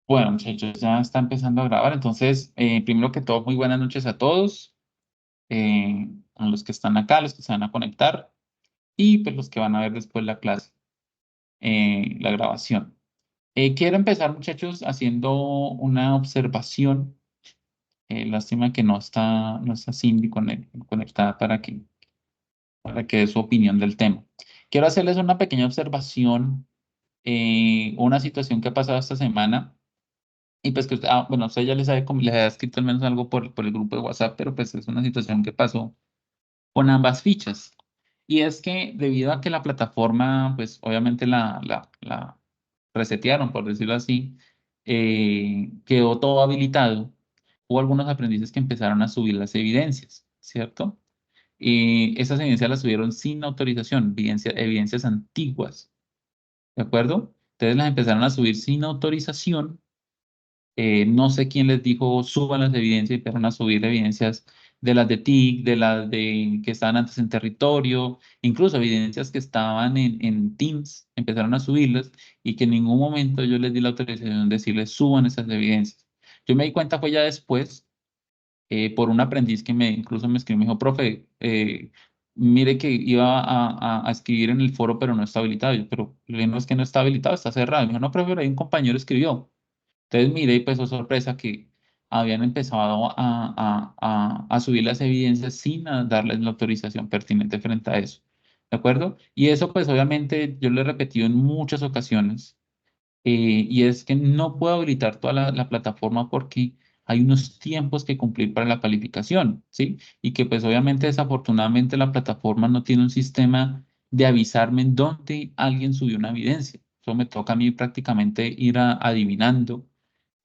Bueno, muchachos, ya está empezando a grabar. Entonces, primero que todo, muy buenas noches a todos, a los que están acá, los que se van a conectar y pues los que van a ver después la clase, la grabación. Quiero empezar, muchachos, haciendo una observación. Lástima que no está Cindy conectada para que dé su opinión del tema. Quiero hacerles una pequeña observación, una situación que ha pasado esta semana. Y pues que, bueno, usted ya les había escrito al menos algo por el grupo de WhatsApp, pero pues es una situación que pasó con ambas fichas. Y es que debido a que la plataforma, pues obviamente la resetearon, por decirlo así, quedó todo habilitado, hubo algunos aprendices que empezaron a subir las evidencias, ¿cierto? Y esas evidencias las subieron sin autorización, evidencias antiguas, ¿de acuerdo? Entonces las empezaron a subir sin autorización. No sé quién les dijo suban las evidencias y empezaron a subir evidencias de las de TIC, de las de que estaban antes en territorio, incluso evidencias que estaban en Teams, empezaron a subirlas y que en ningún momento yo les di la autorización de decirles suban esas evidencias. Yo me di cuenta fue ya después, por un aprendiz que incluso me escribió, me dijo, profe, mire que iba a escribir en el foro, pero no está habilitado. Yo, pero no es que no está habilitado, está cerrado. Me dijo, no, profe, pero hay un compañero escribió. Entonces miré y pues, oh sorpresa, que habían empezado a subir las evidencias sin darles la autorización pertinente frente a eso. ¿De acuerdo? Y eso pues obviamente yo lo he repetido en muchas ocasiones, y es que no puedo habilitar toda la plataforma porque hay unos tiempos que cumplir para la calificación, ¿sí? Y que pues obviamente desafortunadamente la plataforma no tiene un sistema de avisarme en dónde alguien subió una evidencia. Eso me toca a mí prácticamente ir adivinando,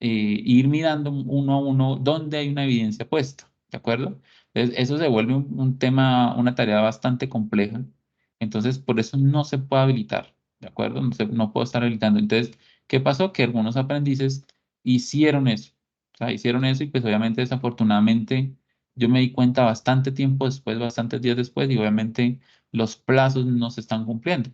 ir mirando uno a uno dónde hay una evidencia puesta, ¿de acuerdo? Entonces, eso se vuelve un tema, una tarea bastante compleja. Entonces, por eso no se puede habilitar, ¿de acuerdo? No puedo estar habilitando. Entonces, ¿qué pasó? Que algunos aprendices hicieron eso. O sea, hicieron eso y pues obviamente desafortunadamente yo me di cuenta bastante tiempo después, bastantes días después y obviamente los plazos no se están cumpliendo.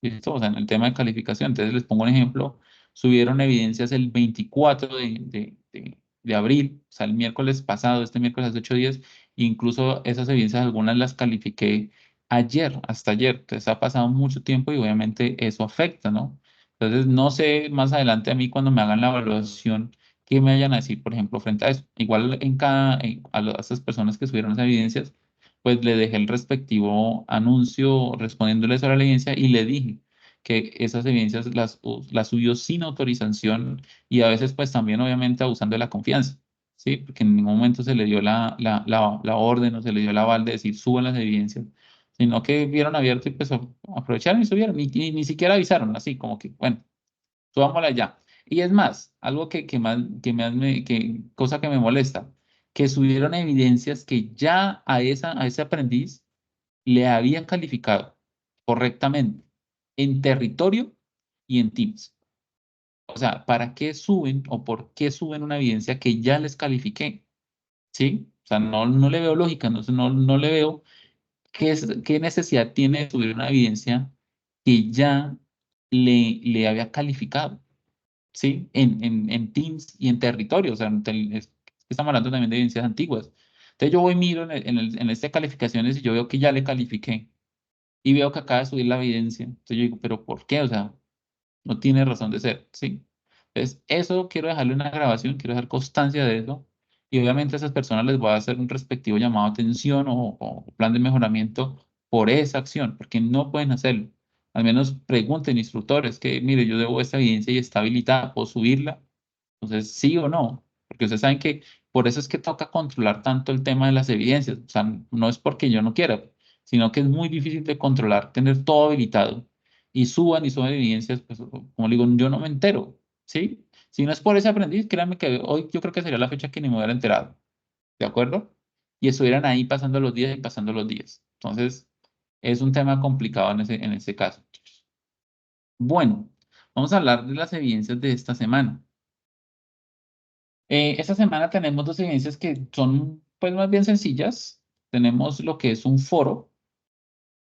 ¿Listo? O sea, en el tema de calificación. Entonces les pongo un ejemplo, subieron evidencias el 24 de abril, o sea, el miércoles pasado, este miércoles hace 8 días, e incluso esas evidencias algunas las califiqué ayer, hasta ayer. Entonces ha pasado mucho tiempo y obviamente eso afecta, ¿no? Entonces no sé más adelante a mí cuando me hagan la evaluación, qué me vayan a decir, por ejemplo, frente a eso. Igual a esas personas que subieron esas evidencias, pues le dejé el respectivo anuncio respondiéndole sobre la evidencia y le dije que esas evidencias las subió sin autorización y a veces pues también obviamente abusando de la confianza, ¿sí? Porque en ningún momento se le dio la orden o se le dio el aval de decir suban las evidencias, sino que vieron abierto y pues aprovecharon y subieron y ni siquiera avisaron, así como que, bueno, subámosla ya. Y es más, algo cosa que me molesta, que subieron evidencias que ya a ese aprendiz le habían calificado correctamente en territorio y en Teams. O sea, ¿para qué suben o por qué suben una evidencia que ya les califiqué? ¿Sí? O sea, no le veo lógica, no le veo qué necesidad tiene de subir una evidencia que ya le había calificado. ¿Sí? En Teams y en territorio, o sea, estamos hablando también de evidencias antiguas. Entonces yo voy, miro en este calificaciones y yo veo que ya le califiqué y veo que acaba de subir la evidencia. Entonces yo digo, ¿pero por qué? O sea, no tiene razón de ser, ¿sí? Entonces, eso quiero dejarle una grabación, quiero dejar constancia de eso. Y obviamente a esas personas les voy a hacer un respectivo llamado a atención o plan de mejoramiento por esa acción, porque no pueden hacerlo. Al menos pregunten instructores que, mire, yo debo esta evidencia y está habilitada, ¿puedo subirla? Entonces, sí o no, porque ustedes saben que por eso es que toca controlar tanto el tema de las evidencias. O sea, no es porque yo no quiera, sino que es muy difícil de controlar, tener todo habilitado y suban evidencias, pues como le digo, yo no me entero, ¿sí? Si no es por ese aprendiz, créanme que hoy yo creo que sería la fecha que ni me hubiera enterado, ¿de acuerdo? Y estuvieran ahí pasando los días y pasando los días. Entonces, es un tema complicado en ese caso. Bueno, vamos a hablar de las evidencias de esta semana. Esta semana tenemos dos evidencias que son pues más bien sencillas. Tenemos lo que es un foro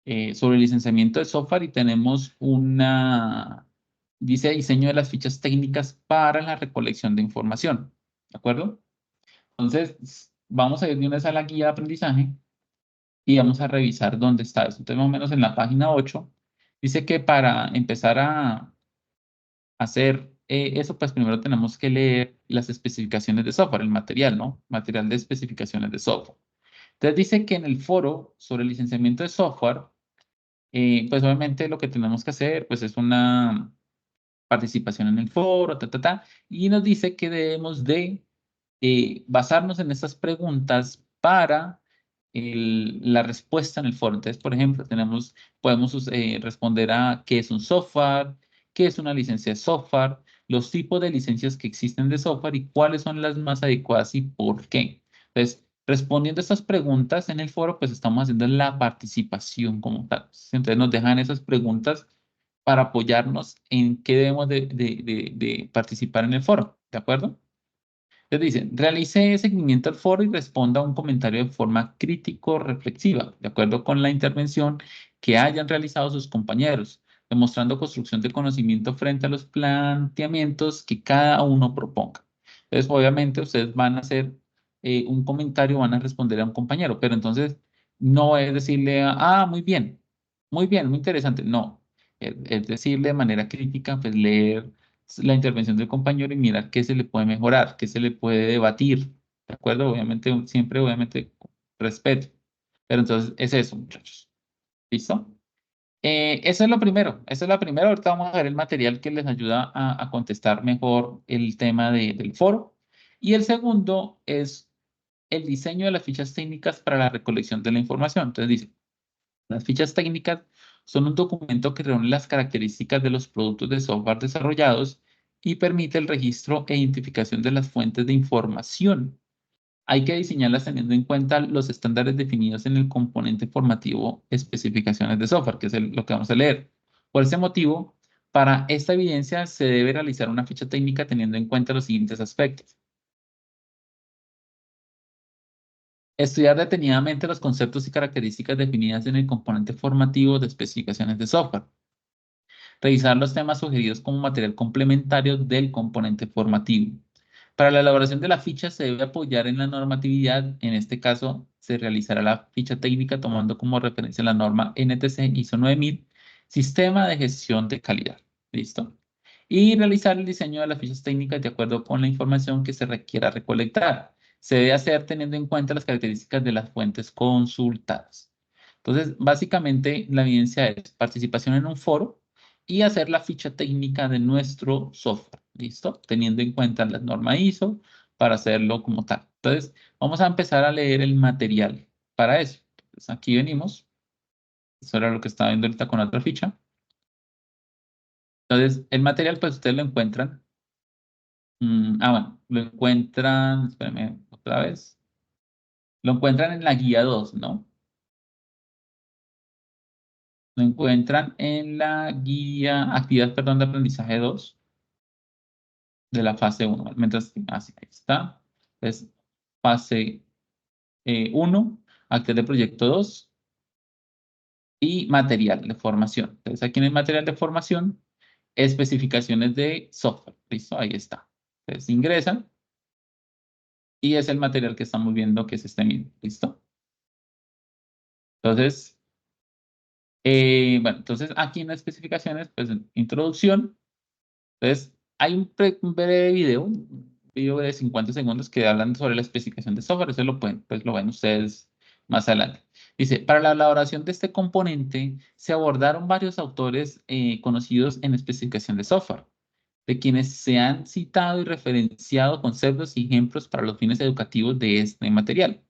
sobre el licenciamiento de software y tenemos dice diseño de las fichas técnicas para la recolección de información. ¿De acuerdo? Entonces, vamos a ir de una vez a la guía de aprendizaje y vamos a revisar dónde está eso. Entonces, más o menos en la página 8 dice que para empezar a hacer eso, pues primero tenemos que leer las especificaciones de software, el material, ¿no? Material de especificaciones de software. Entonces, dice que en el foro sobre licenciamiento de software, pues obviamente lo que tenemos que hacer, pues es una participación en el foro, y nos dice que debemos de basarnos en estas preguntas para la respuesta en el foro. Entonces, por ejemplo, podemos responder a qué es un software, qué es una licencia de software, los tipos de licencias que existen de software y cuáles son las más adecuadas y por qué. Entonces, respondiendo a estas preguntas en el foro, pues estamos haciendo la participación como tal. Entonces, nos dejan esas preguntas para apoyarnos en qué debemos de participar en el foro, ¿de acuerdo? Entonces dice, realice seguimiento al foro y responda a un comentario de forma crítico-reflexiva, de acuerdo con la intervención que hayan realizado sus compañeros, demostrando construcción de conocimiento frente a los planteamientos que cada uno proponga. Entonces, obviamente, ustedes van a hacer un comentario, van a responder a un compañero, pero entonces no es decirle, muy bien, muy interesante. No, es decirle de manera crítica, pues leer la intervención del compañero y mirar qué se le puede mejorar, qué se le puede debatir, ¿de acuerdo? Obviamente, siempre, obviamente, respeto. Pero entonces es eso, muchachos. ¿Listo? Eso es lo primero, eso es lo primero. Ahorita vamos a ver el material que les ayuda a contestar mejor el tema del foro. Y el segundo es el diseño de las fichas técnicas para la recolección de la información. Entonces dice, las fichas técnicas son un documento que reúne las características de los productos de software desarrollados y permite el registro e identificación de las fuentes de información. Hay que diseñarlas teniendo en cuenta los estándares definidos en el componente formativo especificaciones de software, que es lo que vamos a leer. Por ese motivo, para esta evidencia se debe realizar una ficha técnica teniendo en cuenta los siguientes aspectos. Estudiar detenidamente los conceptos y características definidas en el componente formativo de especificaciones de software. Revisar los temas sugeridos como material complementario del componente formativo. Para la elaboración de la ficha se debe apoyar en la normatividad. En este caso, se realizará la ficha técnica tomando como referencia la norma NTC ISO 9000, Sistema de Gestión de Calidad. ¿Listo? Y realizar el diseño de las fichas técnicas de acuerdo con la información que se requiera recolectar. Se debe hacer teniendo en cuenta las características de las fuentes consultadas. Entonces, básicamente, la evidencia es participación en un foro y hacer la ficha técnica de nuestro software, ¿listo? Teniendo en cuenta la norma ISO para hacerlo como tal. Entonces, vamos a empezar a leer el material para eso. Entonces, aquí venimos. Eso era lo que estaba viendo ahorita con la otra ficha. Entonces, el material, pues ustedes lo encuentran. Bueno, lo encuentran, espérenme otra vez. Lo encuentran en la guía 2, ¿no? Lo encuentran en la guía, actividad, perdón, de aprendizaje 2 de la fase 1. Mientras, así, ahí está. Es fase 1, actividad de proyecto 2 y material de formación. Entonces, aquí en el material de formación, especificaciones de software. ¿Listo? Ahí está. Entonces, ingresan y es el material que estamos viendo que es este mismo. ¿Listo? Entonces, bueno, entonces aquí en las especificaciones, pues introducción. Entonces, hay un breve video, un video de 50 segundos que hablan sobre la especificación de software. Eso lo pueden, pues lo ven ustedes más adelante. Dice, para la elaboración de este componente se abordaron varios autores conocidos en especificación de software, de quienes se han citado y referenciado conceptos y ejemplos para los fines educativos de este material,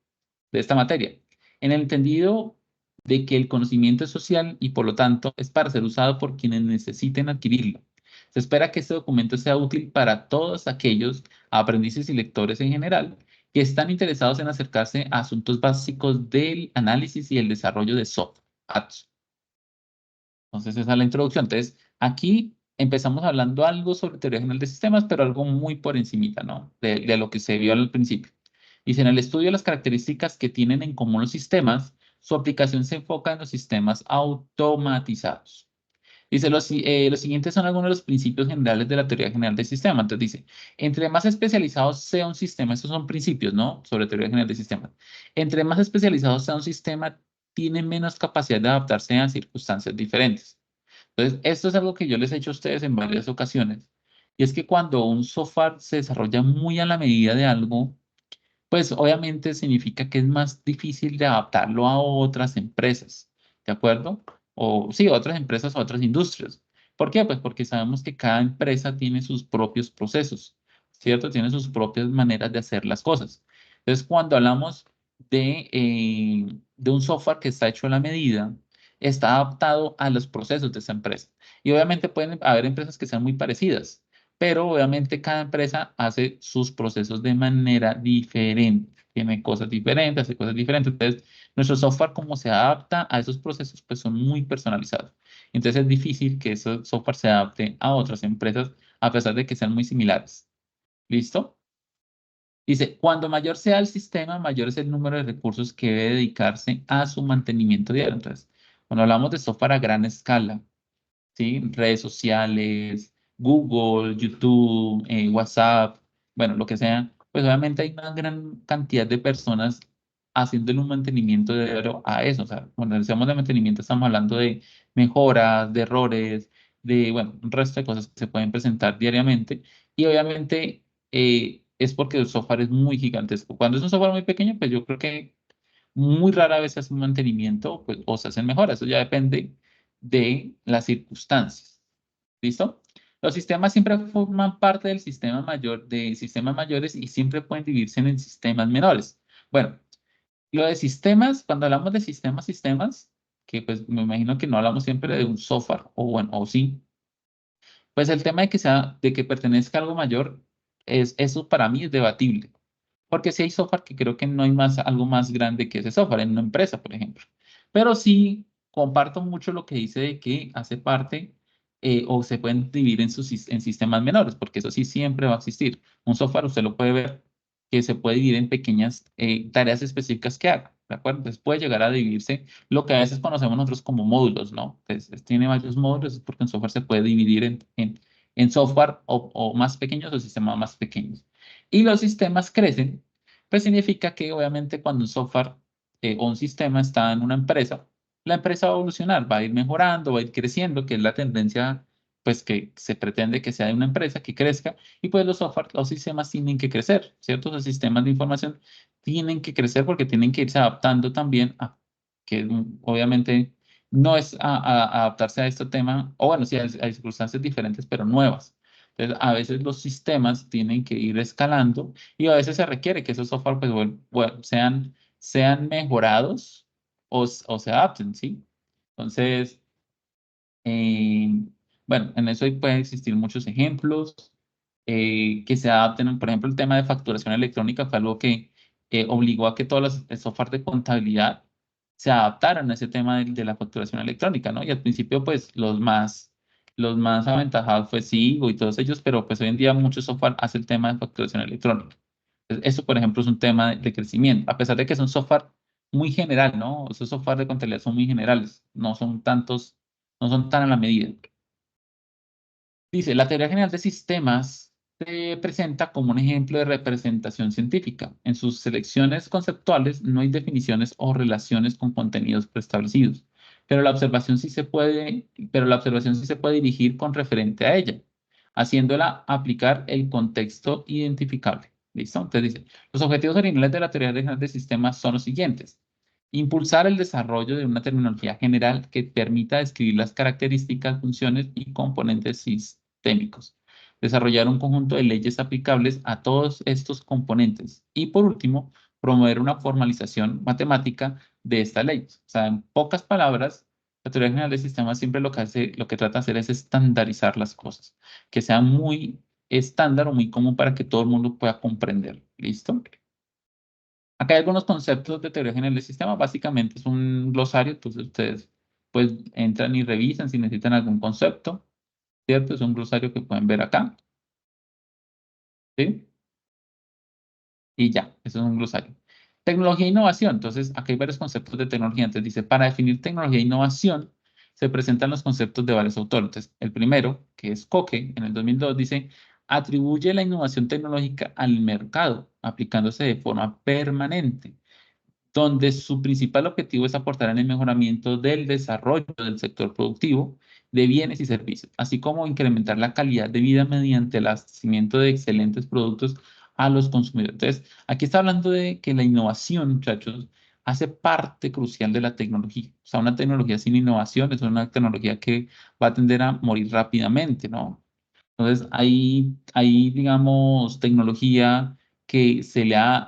de esta materia, en el entendido de que el conocimiento es social y por lo tanto es para ser usado por quienes necesiten adquirirlo. Se espera que este documento sea útil para todos aquellos aprendices y lectores en general que están interesados en acercarse a asuntos básicos del análisis y el desarrollo de software. Entonces, esa es la introducción. Entonces, aquí empezamos hablando algo sobre teoría general de sistemas, pero algo muy por encimita, ¿no? De lo que se vio al principio. Dice, en el estudio de las características que tienen en común los sistemas, su aplicación se enfoca en los sistemas automatizados. Dice, los siguientes son algunos de los principios generales de la teoría general del sistema. Entonces dice, entre más especializado sea un sistema, estos son principios, ¿no? Sobre teoría general del sistema. Entre más especializado sea un sistema, tiene menos capacidad de adaptarse a circunstancias diferentes. Entonces, esto es algo que yo les he hecho a ustedes en varias ocasiones. Y es que cuando un software se desarrolla muy a la medida de algo, pues obviamente significa que es más difícil de adaptarlo a otras empresas, ¿de acuerdo? O sí, otras empresas o otras industrias. ¿Por qué? Pues porque sabemos que cada empresa tiene sus propios procesos, ¿cierto? Tiene sus propias maneras de hacer las cosas. Entonces, cuando hablamos de un software que está hecho a la medida, está adaptado a los procesos de esa empresa. Y obviamente pueden haber empresas que sean muy parecidas, pero obviamente cada empresa hace sus procesos de manera diferente, tiene cosas diferentes, hace cosas diferentes. Entonces, nuestro software, como se adapta a esos procesos, pues son muy personalizados. Entonces, es difícil que ese software se adapte a otras empresas, a pesar de que sean muy similares. ¿Listo? Dice, cuando mayor sea el sistema, mayor es el número de recursos que debe dedicarse a su mantenimiento diario. Entonces, cuando hablamos de software a gran escala, ¿sí? Redes sociales, Google, YouTube, WhatsApp, bueno, lo que sea, pues obviamente hay una gran cantidad de personas haciéndole un mantenimiento diario a eso. O sea, cuando decimos de mantenimiento estamos hablando de mejoras, de errores, de, bueno, un resto de cosas que se pueden presentar diariamente. Y obviamente es porque el software es muy gigantesco. Cuando es un software muy pequeño, pues yo creo que muy rara vez se hace un mantenimiento, pues, o se hacen mejoras. Eso ya depende de las circunstancias. ¿Listo? Los sistemas siempre forman parte del sistema mayor, de sistemas mayores y siempre pueden dividirse en sistemas menores. Bueno, lo de sistemas, cuando hablamos de sistemas, que pues me imagino que no hablamos siempre de un software, o bueno, o sí, pues el tema de que sea, de que pertenezca a algo mayor, eso para mí es debatible. Porque si hay software que creo que no hay más, algo más grande que ese software en una empresa, por ejemplo. Pero sí comparto mucho lo que dice de que hace parte o se pueden dividir en sistemas menores, porque eso sí siempre va a existir. Un software usted lo puede ver que se puede dividir en pequeñas tareas específicas que haga, ¿de acuerdo? Entonces puede llegar a dividirse lo que a veces conocemos nosotros como módulos, ¿no? Entonces tiene varios módulos porque un software se puede dividir en software o más pequeños o sistemas más pequeños. Y los sistemas crecen, pues significa que obviamente cuando un software o un sistema está en una empresa, la empresa va a evolucionar, va a ir mejorando, va a ir creciendo, que es la tendencia pues que se pretende que sea de una empresa que crezca y pues los software, los sistemas tienen que crecer, ¿cierto? Los sistemas de información tienen que crecer porque tienen que irse adaptando también a que obviamente no es a adaptarse a este tema, o bueno, sí, hay circunstancias diferentes, pero nuevas. Entonces, a veces los sistemas tienen que ir escalando y a veces se requiere que esos software pues, sean mejorados o se adapten, ¿sí? Entonces, eh, bueno, en eso ahí pueden existir muchos ejemplos que se adapten. Por ejemplo, el tema de facturación electrónica fue algo que obligó a que todos los el software de contabilidad se adaptaran a ese tema de la facturación electrónica, ¿no? Y al principio, pues, los más aventajados fue Sigo y todos ellos, pero pues hoy en día mucho software hace el tema de facturación electrónica. Entonces, eso, por ejemplo, es un tema de crecimiento, a pesar de que es un software muy general, ¿no? Esos software de contabilidad son muy generales, no son tantos, no son tan a la medida. Dice, la teoría general de sistemas se presenta como un ejemplo de representación científica. En sus selecciones conceptuales no hay definiciones o relaciones con contenidos preestablecidos, pero la observación sí se puede dirigir con referente a ella, haciéndola aplicar el contexto identificable. ¿Listo? Entonces dice, los objetivos originales de la teoría general de sistemas son los siguientes. Impulsar el desarrollo de una terminología general que permita describir las características, funciones y componentes sistémicos. Desarrollar un conjunto de leyes aplicables a todos estos componentes. Y por último, promover una formalización matemática de esta ley. O sea, en pocas palabras, la teoría general de sistemas siempre lo que trata de hacer es estandarizar las cosas, que sea muy estándar o muy común para que todo el mundo pueda comprender. ¿Listo? Acá hay algunos conceptos de teoría general del sistema. Básicamente es un glosario, entonces ustedes pues entran y revisan si necesitan algún concepto, ¿cierto? Es un glosario que pueden ver acá, ¿sí? Y ya, eso es un glosario. Tecnología e innovación. Entonces, aquí hay varios conceptos de tecnología. Entonces dice, para definir tecnología e innovación, se presentan los conceptos de varios autores. Entonces, el primero, que es Koch, en el 2002, dice, atribuye la innovación tecnológica al mercado, aplicándose de forma permanente, donde su principal objetivo es aportar en el mejoramiento del desarrollo del sector productivo de bienes y servicios, así como incrementar la calidad de vida mediante el abastecimiento de excelentes productos a los consumidores. Entonces, aquí está hablando de que la innovación, muchachos, hace parte crucial de la tecnología. O sea, una tecnología sin innovación es una tecnología que va a tender a morir rápidamente, ¿no? Entonces, hay, digamos, tecnología que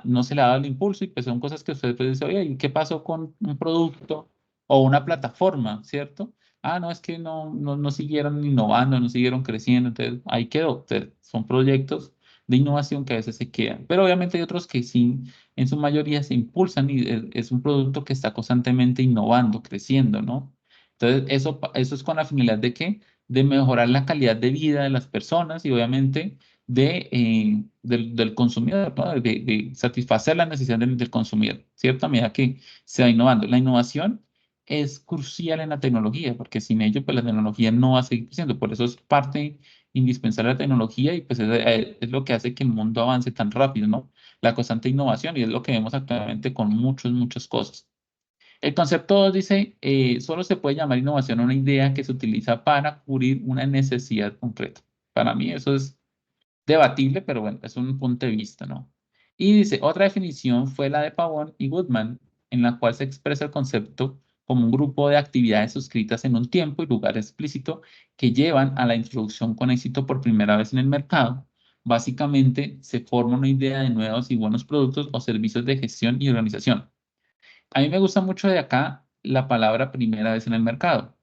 no se le ha dado el impulso y pues son cosas que usted pues dice, oye, ¿y qué pasó con un producto o una plataforma, cierto? Ah, no, es que no siguieron innovando, no siguieron creciendo, entonces ahí quedó. Entonces, son proyectos de innovación que a veces se quedan, pero obviamente hay otros que sí, en su mayoría se impulsan y es un producto que está constantemente innovando, creciendo, ¿no? Entonces, eso es con la finalidad de qué, de mejorar la calidad de vida de las personas y obviamente del consumidor, ¿no? De satisfacer la necesidad del consumidor, ¿cierto? A medida que se va innovando. La innovación es crucial en la tecnología, porque sin ello, pues la tecnología no va a seguir creciendo. Por eso es parte indispensable de la tecnología y pues es lo que hace que el mundo avance tan rápido, ¿no? La constante innovación y es lo que vemos actualmente con muchas cosas. El concepto 2 dice, solo se puede llamar innovación a una idea que se utiliza para cubrir una necesidad concreta. Para mí eso es debatible, pero bueno, es un punto de vista, ¿no? Y dice, otra definición fue la de Pavón y Goodman, en la cual se expresa el concepto como un grupo de actividades suscritas en un tiempo y lugar explícito que llevan a la introducción con éxito por primera vez en el mercado. Básicamente, se forma una idea de nuevos y buenos productos o servicios de gestión y organización. A mí me gusta mucho de acá la palabra primera vez en el mercado,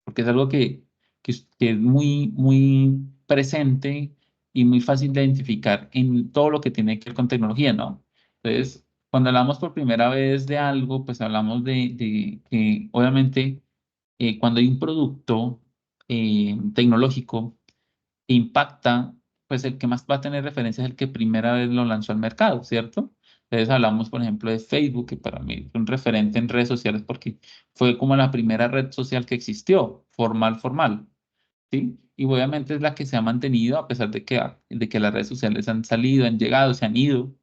porque es algo que es muy presente y muy fácil de identificar en todo lo que tiene que ver con tecnología, ¿no? Entonces, cuando hablamos por primera vez de algo, pues hablamos de que obviamente cuando hay un producto tecnológico, impacta, pues el que más va a tener referencia es el que primera vez lo lanzó al mercado, ¿cierto? Entonces hablamos, por ejemplo, de Facebook, que para mí es un referente en redes sociales porque fue como la primera red social que existió, formal, ¿sí? Y obviamente es la que se ha mantenido a pesar de que las redes sociales han salido, han llegado, se han ido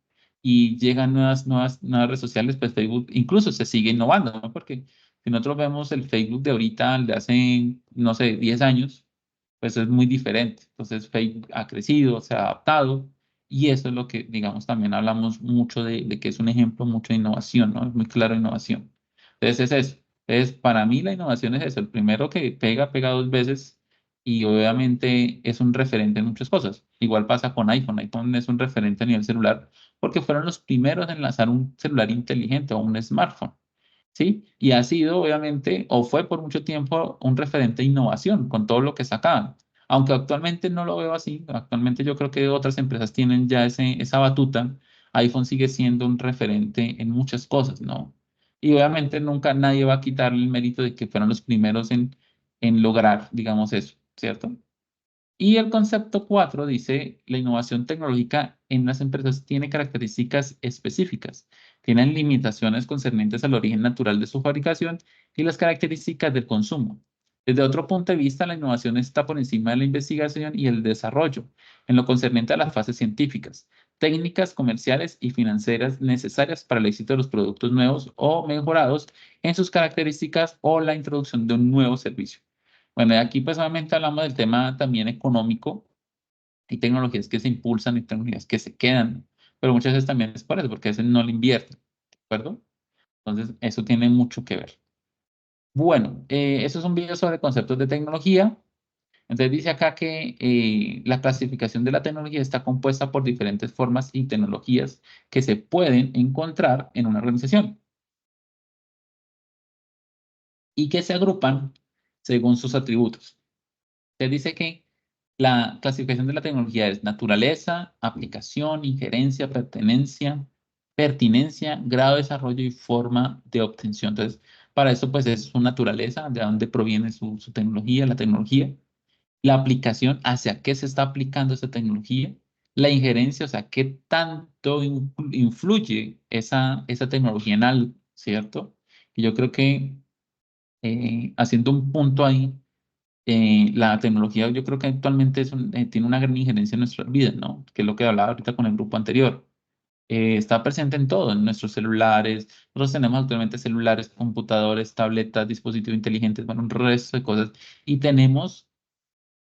y llegan nuevas redes sociales, pues Facebook incluso se sigue innovando, ¿no? Porque si nosotros vemos el Facebook de ahorita, el de hace, no sé, 10 años, pues es muy diferente. Entonces Facebook ha crecido, se ha adaptado y eso es lo que, digamos, también hablamos mucho de que es un ejemplo mucho de innovación, ¿no? Es muy claro innovación. Entonces es eso. Entonces, para mí la innovación es eso. El primero que pega 2 veces y obviamente es un referente en muchas cosas. Igual pasa con iPhone. iPhone es un referente a nivel celular porque fueron los primeros en lanzar un celular inteligente o un smartphone. ¿Sí? Y ha sido, obviamente, o fue por mucho tiempo un referente de innovación con todo lo que sacaban. Aunque actualmente no lo veo así, actualmente yo creo que otras empresas tienen ya esa batuta, iPhone sigue siendo un referente en muchas cosas, ¿no? Y obviamente nunca nadie va a quitarle el mérito de que fueron los primeros en lograr, digamos eso, ¿cierto? Y el concepto 4 dice, la innovación tecnológica en las empresas tiene características específicas, tienen limitaciones concernientes al origen natural de su fabricación y las características del consumo. Desde otro punto de vista, la innovación está por encima de la investigación y el desarrollo, en lo concerniente a las fases científicas, técnicas, comerciales y financieras necesarias para el éxito de los productos nuevos o mejorados en sus características o la introducción de un nuevo servicio. Bueno, y aquí pues obviamente hablamos del tema también económico. Hay tecnologías que se impulsan y tecnologías que se quedan, pero muchas veces también es por eso, porque a veces no le invierten, ¿de acuerdo? Entonces, eso tiene mucho que ver. Bueno, eso es un video sobre conceptos de tecnología. Entonces dice acá que la clasificación de la tecnología está compuesta por diferentes formas y tecnologías que se pueden encontrar en una organización y que se agrupan según sus atributos. Se dice que la clasificación de la tecnología es naturaleza, aplicación, injerencia, pertinencia, grado de desarrollo y forma de obtención. Entonces, para eso, pues es su naturaleza, de dónde proviene su tecnología, la tecnología, la aplicación, hacia qué se está aplicando esa tecnología, la injerencia, o sea, qué tanto influye esa tecnología en algo, ¿cierto? Y yo creo que haciendo un punto ahí, la tecnología yo creo que actualmente tiene una gran injerencia en nuestras vidas, ¿no? Que es lo que hablaba ahorita con el grupo anterior. Está presente en todo, en nuestros celulares. Nosotros tenemos actualmente celulares, computadores, tabletas, dispositivos inteligentes, bueno, un resto de cosas. Y tenemos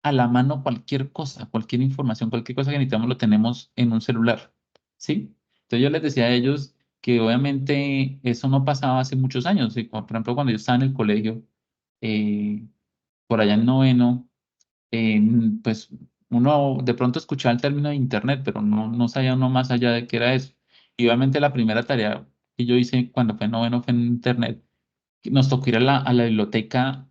a la mano cualquier cosa, cualquier información, cualquier cosa que necesitamos lo tenemos en un celular, ¿sí? Entonces yo les decía a ellos que obviamente eso no pasaba hace muchos años, ¿sí? Por ejemplo, cuando yo estaba en el colegio, eh, por allá en noveno, pues uno de pronto escuchaba el término de internet, pero no sabía uno más allá de qué era eso. Y obviamente la primera tarea que yo hice cuando fue en noveno fue en internet. Nos tocó ir a la biblioteca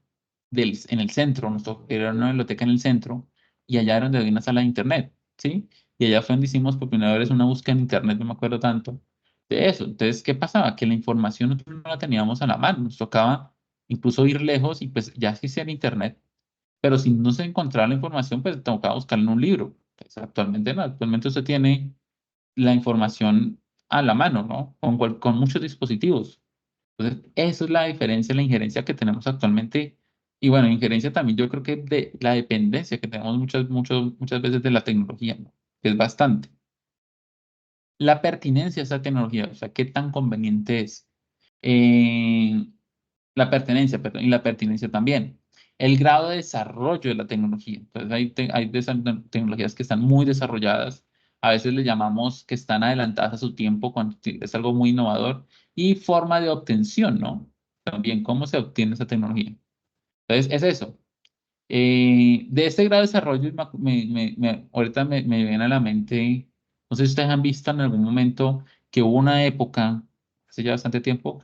en el centro, nos tocó ir a una biblioteca en el centro y allá era donde había una sala de internet, ¿sí? Y allá fue donde hicimos por primera vez una búsqueda en internet, no me acuerdo tanto de eso. Entonces, ¿qué pasaba? Que la información nosotros no la teníamos a la mano, nos tocaba incluso ir lejos y pues ya existía el internet, pero si no se encontraba la información, pues tocaba buscarla en un libro. Pues, actualmente no, actualmente usted tiene la información a la mano, ¿no? Con muchos dispositivos. Entonces, eso es la diferencia, la injerencia que tenemos actualmente. Y bueno, injerencia también yo creo que de la dependencia que tenemos muchas veces de la tecnología, ¿no? Que es bastante. La pertinencia de esa tecnología, o sea, qué tan conveniente es. Eh, la pertenencia, perdón, y la pertinencia también. El grado de desarrollo de la tecnología. Entonces, hay tecnologías que están muy desarrolladas. A veces le llamamos que están adelantadas a su tiempo cuando es algo muy innovador. Y forma de obtención, ¿no? También, ¿cómo se obtiene esa tecnología? Entonces, es eso. De este grado de desarrollo, ahorita me viene a la mente, no sé si ustedes han visto en algún momento que hubo una época, hace ya bastante tiempo,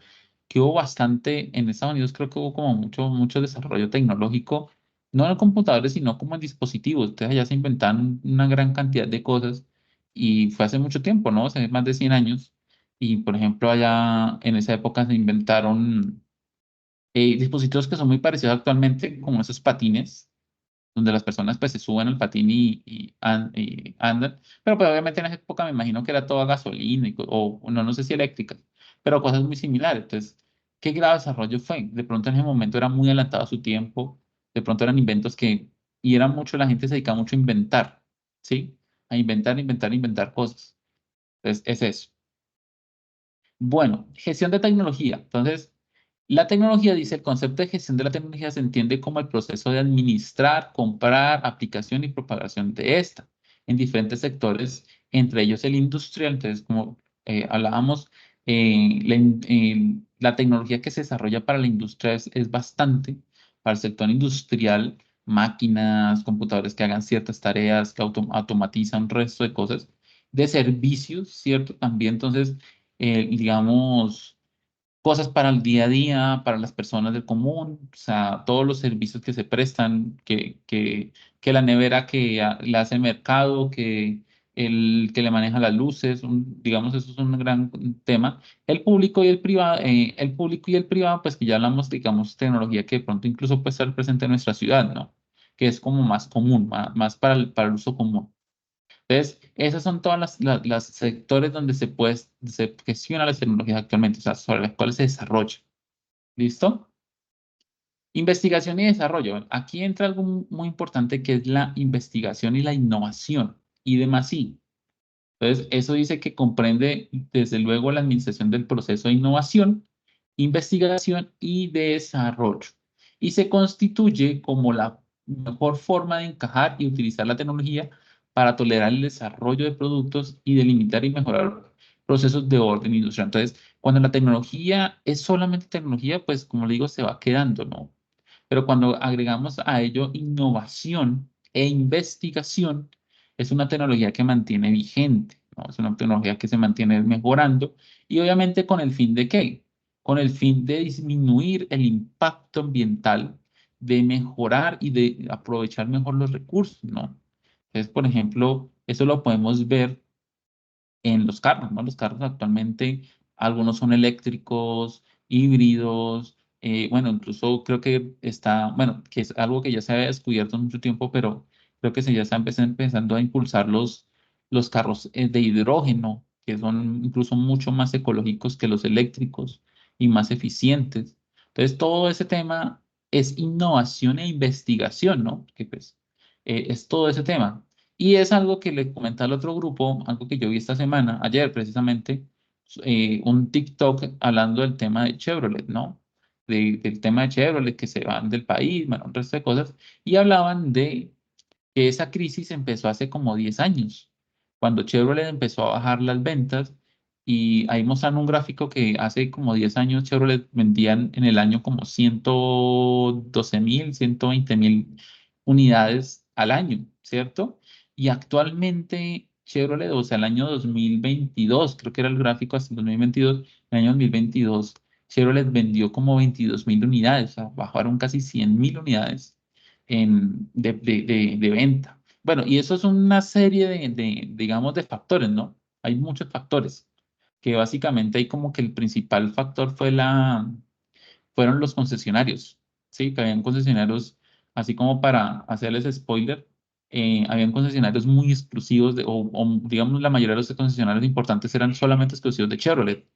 que hubo bastante, en Estados Unidos creo que hubo como mucho desarrollo tecnológico, no en computadores, sino como en dispositivos. Entonces allá se inventaron una gran cantidad de cosas y fue hace mucho tiempo, ¿no? Hace más de 100 años. Y por ejemplo, allá en esa época se inventaron dispositivos que son muy parecidos actualmente, como esos patines donde las personas pues se suben al patín y andan, pero pues obviamente en esa época me imagino que era toda gasolina o no sé si eléctrica, pero cosas muy similares. Entonces, ¿qué grado de desarrollo fue? De pronto en ese momento era muy adelantado a su tiempo, de pronto eran inventos y era mucho, la gente se dedicaba mucho a inventar, ¿sí? A inventar cosas. Entonces, es eso. Bueno, gestión de tecnología. Entonces, la tecnología, dice, el concepto de gestión de la tecnología se entiende como el proceso de administrar, comprar, aplicación y propagación de esta en diferentes sectores, entre ellos el industrial. Entonces, como hablábamos, la tecnología que se desarrolla para la industria es bastante. Para el sector industrial, máquinas, computadores que hagan ciertas tareas, que automatizan un resto de cosas, de servicios, ¿cierto? También, entonces, digamos, cosas para el día a día, para las personas del común, o sea, todos los servicios que se prestan, que la nevera le hace el mercado, que el que le maneja las luces, digamos, eso es un gran tema. El público y el privado, pues que ya hablamos, digamos, tecnología que de pronto incluso puede estar presente en nuestra ciudad, ¿no? Que es como más común, más para el uso común. Entonces, esas son todas las sectores donde se gestiona las tecnologías actualmente, o sea, sobre las cuales se desarrolla. ¿Listo? Investigación y desarrollo. Aquí entra algo muy importante que es la investigación y la innovación y demás. Sí. Entonces, eso dice que comprende, desde luego, la administración del proceso de innovación, investigación y desarrollo. Y se constituye como la mejor forma de encajar y utilizar la tecnología para tolerar el desarrollo de productos y delimitar y mejorar procesos de orden industrial. Entonces, cuando la tecnología es solamente tecnología, pues como le digo, se va quedando, ¿no? Pero cuando agregamos a ello innovación e investigación, es una tecnología que mantiene vigente, ¿no? Es una tecnología que se mantiene mejorando y obviamente con el fin de qué? Con el fin de disminuir el impacto ambiental, de mejorar y de aprovechar mejor los recursos, ¿no? Entonces, por ejemplo, eso lo podemos ver en los carros, ¿no? Los carros actualmente, algunos son eléctricos, híbridos, bueno, incluso creo que bueno, que es algo que ya se había descubierto en mucho tiempo, pero creo que se ya está empezando a impulsar los carros de hidrógeno, que son incluso mucho más ecológicos que los eléctricos y más eficientes. Entonces, todo ese tema es innovación e investigación, ¿no? Que pues es todo ese tema. Y es algo que le comenté al otro grupo, algo que yo vi esta semana, ayer precisamente, un TikTok hablando del tema de Chevrolet, ¿no? Del tema de Chevrolet, que se van del país, bueno, un resto de cosas, y hablaban de que esa crisis empezó hace como 10 años, cuando Chevrolet empezó a bajar las ventas y ahí mostraron un gráfico que hace como 10 años Chevrolet vendían en el año como 112.000, 120.000 unidades al año, ¿cierto? Y actualmente Chevrolet, o sea, el año 2022, creo que era el gráfico hasta el 2022, el año 2022, Chevrolet vendió como 22.000 unidades, o sea, bajaron casi 100.000 unidades de venta. Bueno, y eso es una serie digamos, de factores, ¿no? Hay muchos factores, que básicamente hay como que el principal factor fueron los concesionarios, ¿sí? Que habían concesionarios, así como para hacerles spoiler, habían concesionarios muy exclusivos, o digamos la mayoría de los concesionarios importantes eran solamente exclusivos de Chevrolet.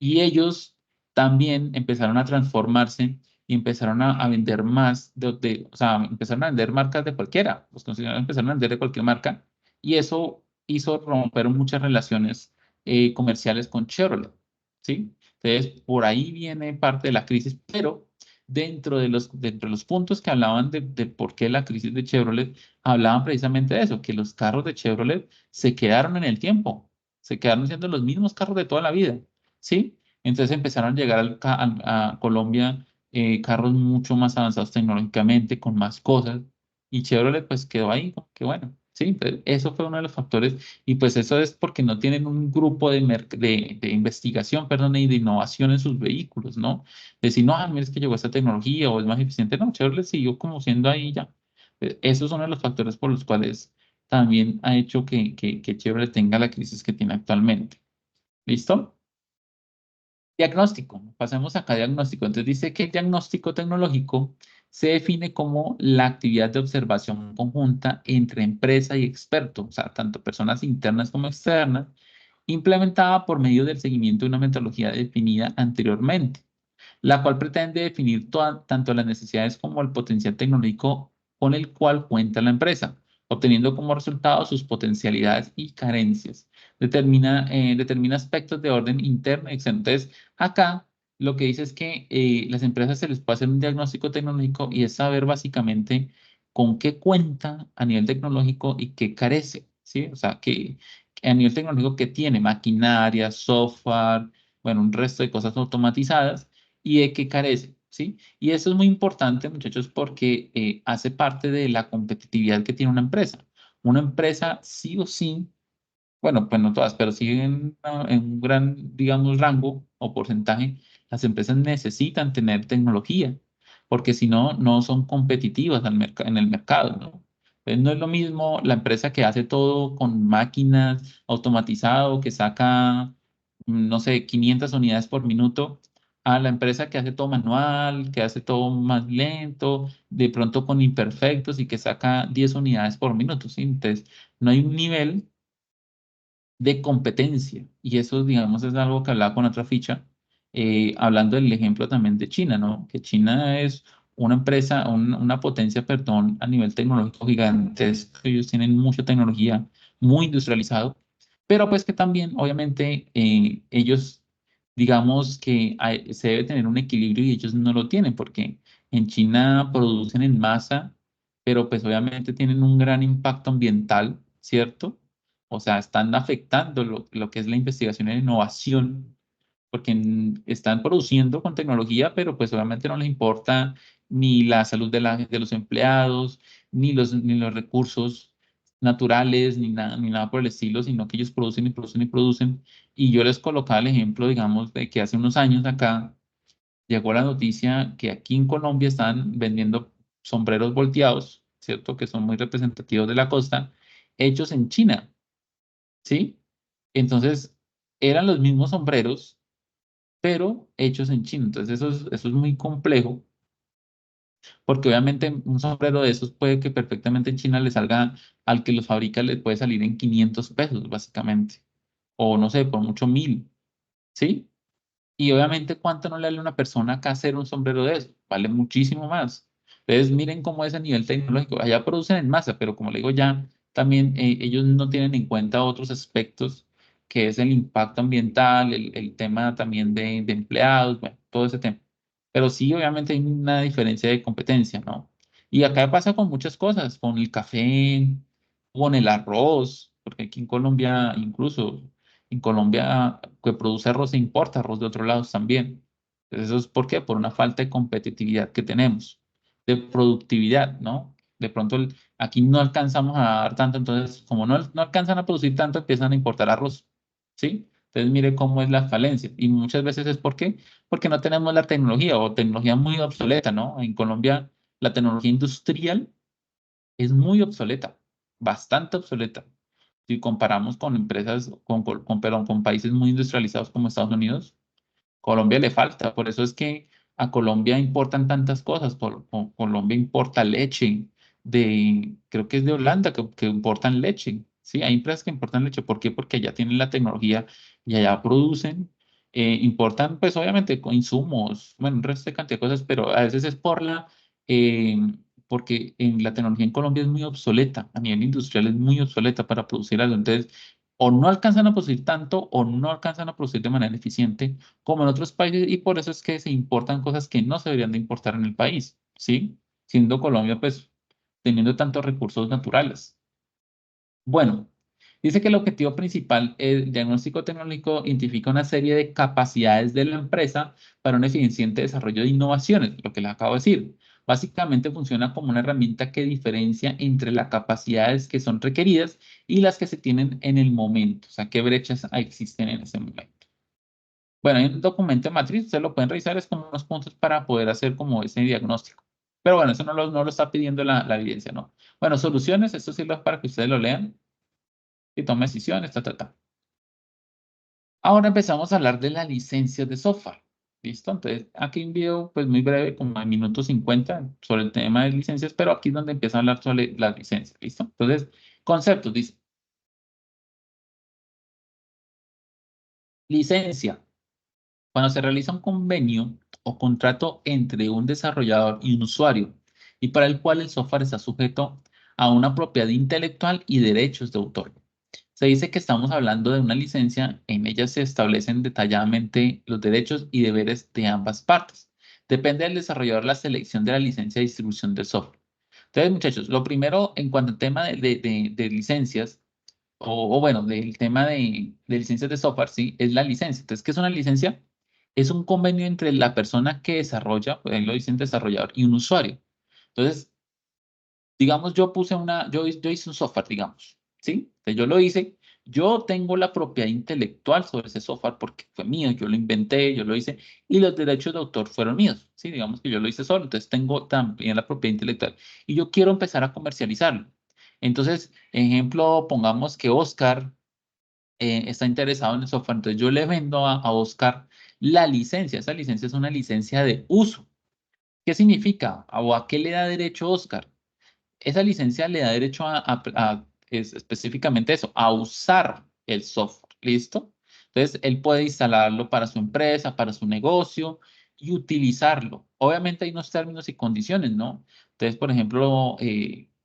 Y ellos también empezaron a transformarse y empezaron a vender más, o sea, empezaron a vender marcas de cualquiera. Los concesionarios empezaron a vender de cualquier marca y eso hizo romper muchas relaciones comerciales con Chevrolet, ¿sí? Entonces, por ahí viene parte de la crisis, pero dentro de los puntos que hablaban de por qué la crisis de Chevrolet, hablaban precisamente de eso, que los carros de Chevrolet se quedaron en el tiempo, se quedaron siendo los mismos carros de toda la vida, ¿sí? Entonces empezaron a llegar a Colombia carros mucho más avanzados tecnológicamente, con más cosas, y Chevrolet pues quedó ahí, como que bueno, ¿sí? Entonces, eso fue uno de los factores y pues eso es porque no tienen un grupo de investigación, perdón, y de innovación en sus vehículos, ¿no? Decir, no, mira, es que llegó esta tecnología o es más eficiente. No, Chevrolet siguió como siendo ahí ya. Esos son uno de los factores por los cuales también ha hecho que Chevrolet tenga la crisis que tiene actualmente. ¿Listo? Diagnóstico. Pasemos acá a diagnóstico. Entonces dice que el diagnóstico tecnológico se define como la actividad de observación conjunta entre empresa y experto, o sea, tanto personas internas como externas, implementada por medio del seguimiento de una metodología definida anteriormente, la cual pretende definir tanto las necesidades como el potencial tecnológico con el cual cuenta la empresa, obteniendo como resultado sus potencialidades y carencias. Determina aspectos de orden interno y externo. Entonces, acá lo que dice es que las empresas se les puede hacer un diagnóstico tecnológico y es saber básicamente con qué cuenta a nivel tecnológico y qué carece, ¿sí? O sea, que a nivel tecnológico que tiene maquinaria, software, bueno, un resto de cosas automatizadas y de qué carece, ¿sí? Y eso es muy importante, muchachos, porque hace parte de la competitividad que tiene una empresa. Una empresa sí o sí, bueno, pues no todas, pero sí en un gran, digamos, rango o porcentaje, las empresas necesitan tener tecnología, porque si no, no son competitivas en el mercado, ¿no? Entonces, no es lo mismo la empresa que hace todo con máquinas automatizado, que saca, no sé, 500 unidades por minuto, a la empresa que hace todo manual, que hace todo más lento, de pronto con imperfectos y que saca 10 unidades por minuto, ¿sí? Entonces, no hay un nivel de competencia. Y eso, digamos, es algo que hablaba con otra ficha, hablando del ejemplo también de China, ¿no? Que China es una empresa, una potencia, perdón, a nivel tecnológico gigantesco. Ellos tienen mucha tecnología, muy industrializado, pero pues que también, obviamente, ellos, digamos que se debe tener un equilibrio y ellos no lo tienen, porque en China producen en masa, pero pues obviamente tienen un gran impacto ambiental, ¿cierto? O sea, están afectando lo que es la investigación e innovación, porque están produciendo con tecnología, pero pues obviamente no les importa ni la salud de los empleados, ni los recursos naturales, ni nada por el estilo, sino que ellos producen y producen y producen. Y yo les colocaba el ejemplo, digamos, de que hace unos años acá llegó la noticia que aquí en Colombia están vendiendo sombreros volteados, ¿cierto? Que son muy representativos de la costa, hechos en China. ¿Sí? Entonces, eran los mismos sombreros, pero hechos en China. Entonces, eso es muy complejo, porque obviamente un sombrero de esos puede que perfectamente en China le salga al que los fabrica, le puede salir en 500 pesos, básicamente, o no sé, por mucho 1.000, ¿sí? Y obviamente, ¿cuánto no le vale a una persona acá hacer un sombrero de eso? Vale muchísimo más. Entonces, miren cómo es a nivel tecnológico. Allá producen en masa, pero como le digo ya, también ellos no tienen en cuenta otros aspectos, que es el impacto ambiental, el tema también de empleados, bueno, todo ese tema. Pero sí, obviamente hay una diferencia de competencia, ¿no? Y acá pasa con muchas cosas, con el café, con el arroz, porque aquí en Colombia incluso en Colombia, que produce arroz se importa arroz de otros lados también. Entonces, ¿eso es por qué? Por una falta de competitividad que tenemos, de productividad, ¿no? De pronto aquí no alcanzamos a dar tanto, entonces, como no alcanzan a producir tanto, empiezan a importar arroz, ¿sí? Entonces, mire cómo es la falencia. Y muchas veces es ¿por qué? Porque no tenemos la tecnología o tecnología muy obsoleta, ¿no? En Colombia, la tecnología industrial es muy obsoleta, bastante obsoleta. Si comparamos con empresas, perdón, con países muy industrializados como Estados Unidos, Colombia le falta. Por eso es que a Colombia importan tantas cosas. Colombia importa leche creo que es de Holanda que importan leche. Sí, hay empresas que importan leche. ¿Por qué? Porque allá tienen la tecnología y allá producen. Importan, pues obviamente, con insumos, bueno, un resto de cantidad de cosas, pero a veces es eh, porque en la tecnología en Colombia es muy obsoleta, a nivel industrial es muy obsoleta para producir algo. Entonces, o no alcanzan a producir tanto o no alcanzan a producir de manera eficiente como en otros países y por eso es que se importan cosas que no se deberían de importar en el país, ¿sí? Siendo Colombia, pues, teniendo tantos recursos naturales. Bueno, dice que el objetivo principal, el diagnóstico tecnológico, identifica una serie de capacidades de la empresa para un eficiente desarrollo de innovaciones, lo que les acabo de decir. Básicamente funciona como una herramienta que diferencia entre las capacidades que son requeridas y las que se tienen en el momento, o sea, qué brechas existen en ese momento. Bueno, hay un documento de matriz, ustedes lo pueden revisar, es como unos puntos para poder hacer como ese diagnóstico. Pero bueno, eso no lo está pidiendo la evidencia, ¿no? Bueno, soluciones, esto sirve para que ustedes lo lean y tomen decisiones, ta. Ahora empezamos a hablar de las licencias de software. ¿Listo? Entonces, aquí un video pues muy breve, como de minuto 50 sobre el tema de licencias, pero aquí es donde empieza a hablar sobre las licencias. ¿Listo? Entonces, conceptos, dice, licencia. Cuando se realiza un convenio o contrato entre un desarrollador y un usuario, y para el cual el software está sujeto a una propiedad intelectual y derechos de autor. Se dice que estamos hablando de una licencia, en ella se establecen detalladamente los derechos y deberes de ambas partes. Depende del desarrollador la selección de la licencia de distribución del software. Entonces, muchachos, lo primero en cuanto al tema de licencias, o bueno, del tema de licencias de software, ¿sí? Es la licencia. Entonces, ¿qué es una licencia? Es un convenio entre la persona que desarrolla, pues ahí lo dicen desarrollador, y un usuario. Entonces, digamos, yo hice un software, digamos, ¿sí? Entonces, yo lo hice, yo tengo la propiedad intelectual sobre ese software porque fue mío, yo lo inventé, yo lo hice, y los derechos de autor fueron míos, ¿sí? Digamos que yo lo hice solo, entonces tengo también la propiedad intelectual, y yo quiero empezar a comercializarlo. Entonces, ejemplo, pongamos que Oscar está interesado en el software, entonces yo le vendo a Oscar la licencia, esa licencia es una licencia de uso. ¿Qué significa? ¿O a qué le da derecho Oscar? Esa licencia le da derecho es específicamente eso, a usar el software, ¿listo? Entonces, él puede instalarlo para su empresa, para su negocio y utilizarlo. Obviamente hay unos términos y condiciones, ¿no? Entonces, por ejemplo,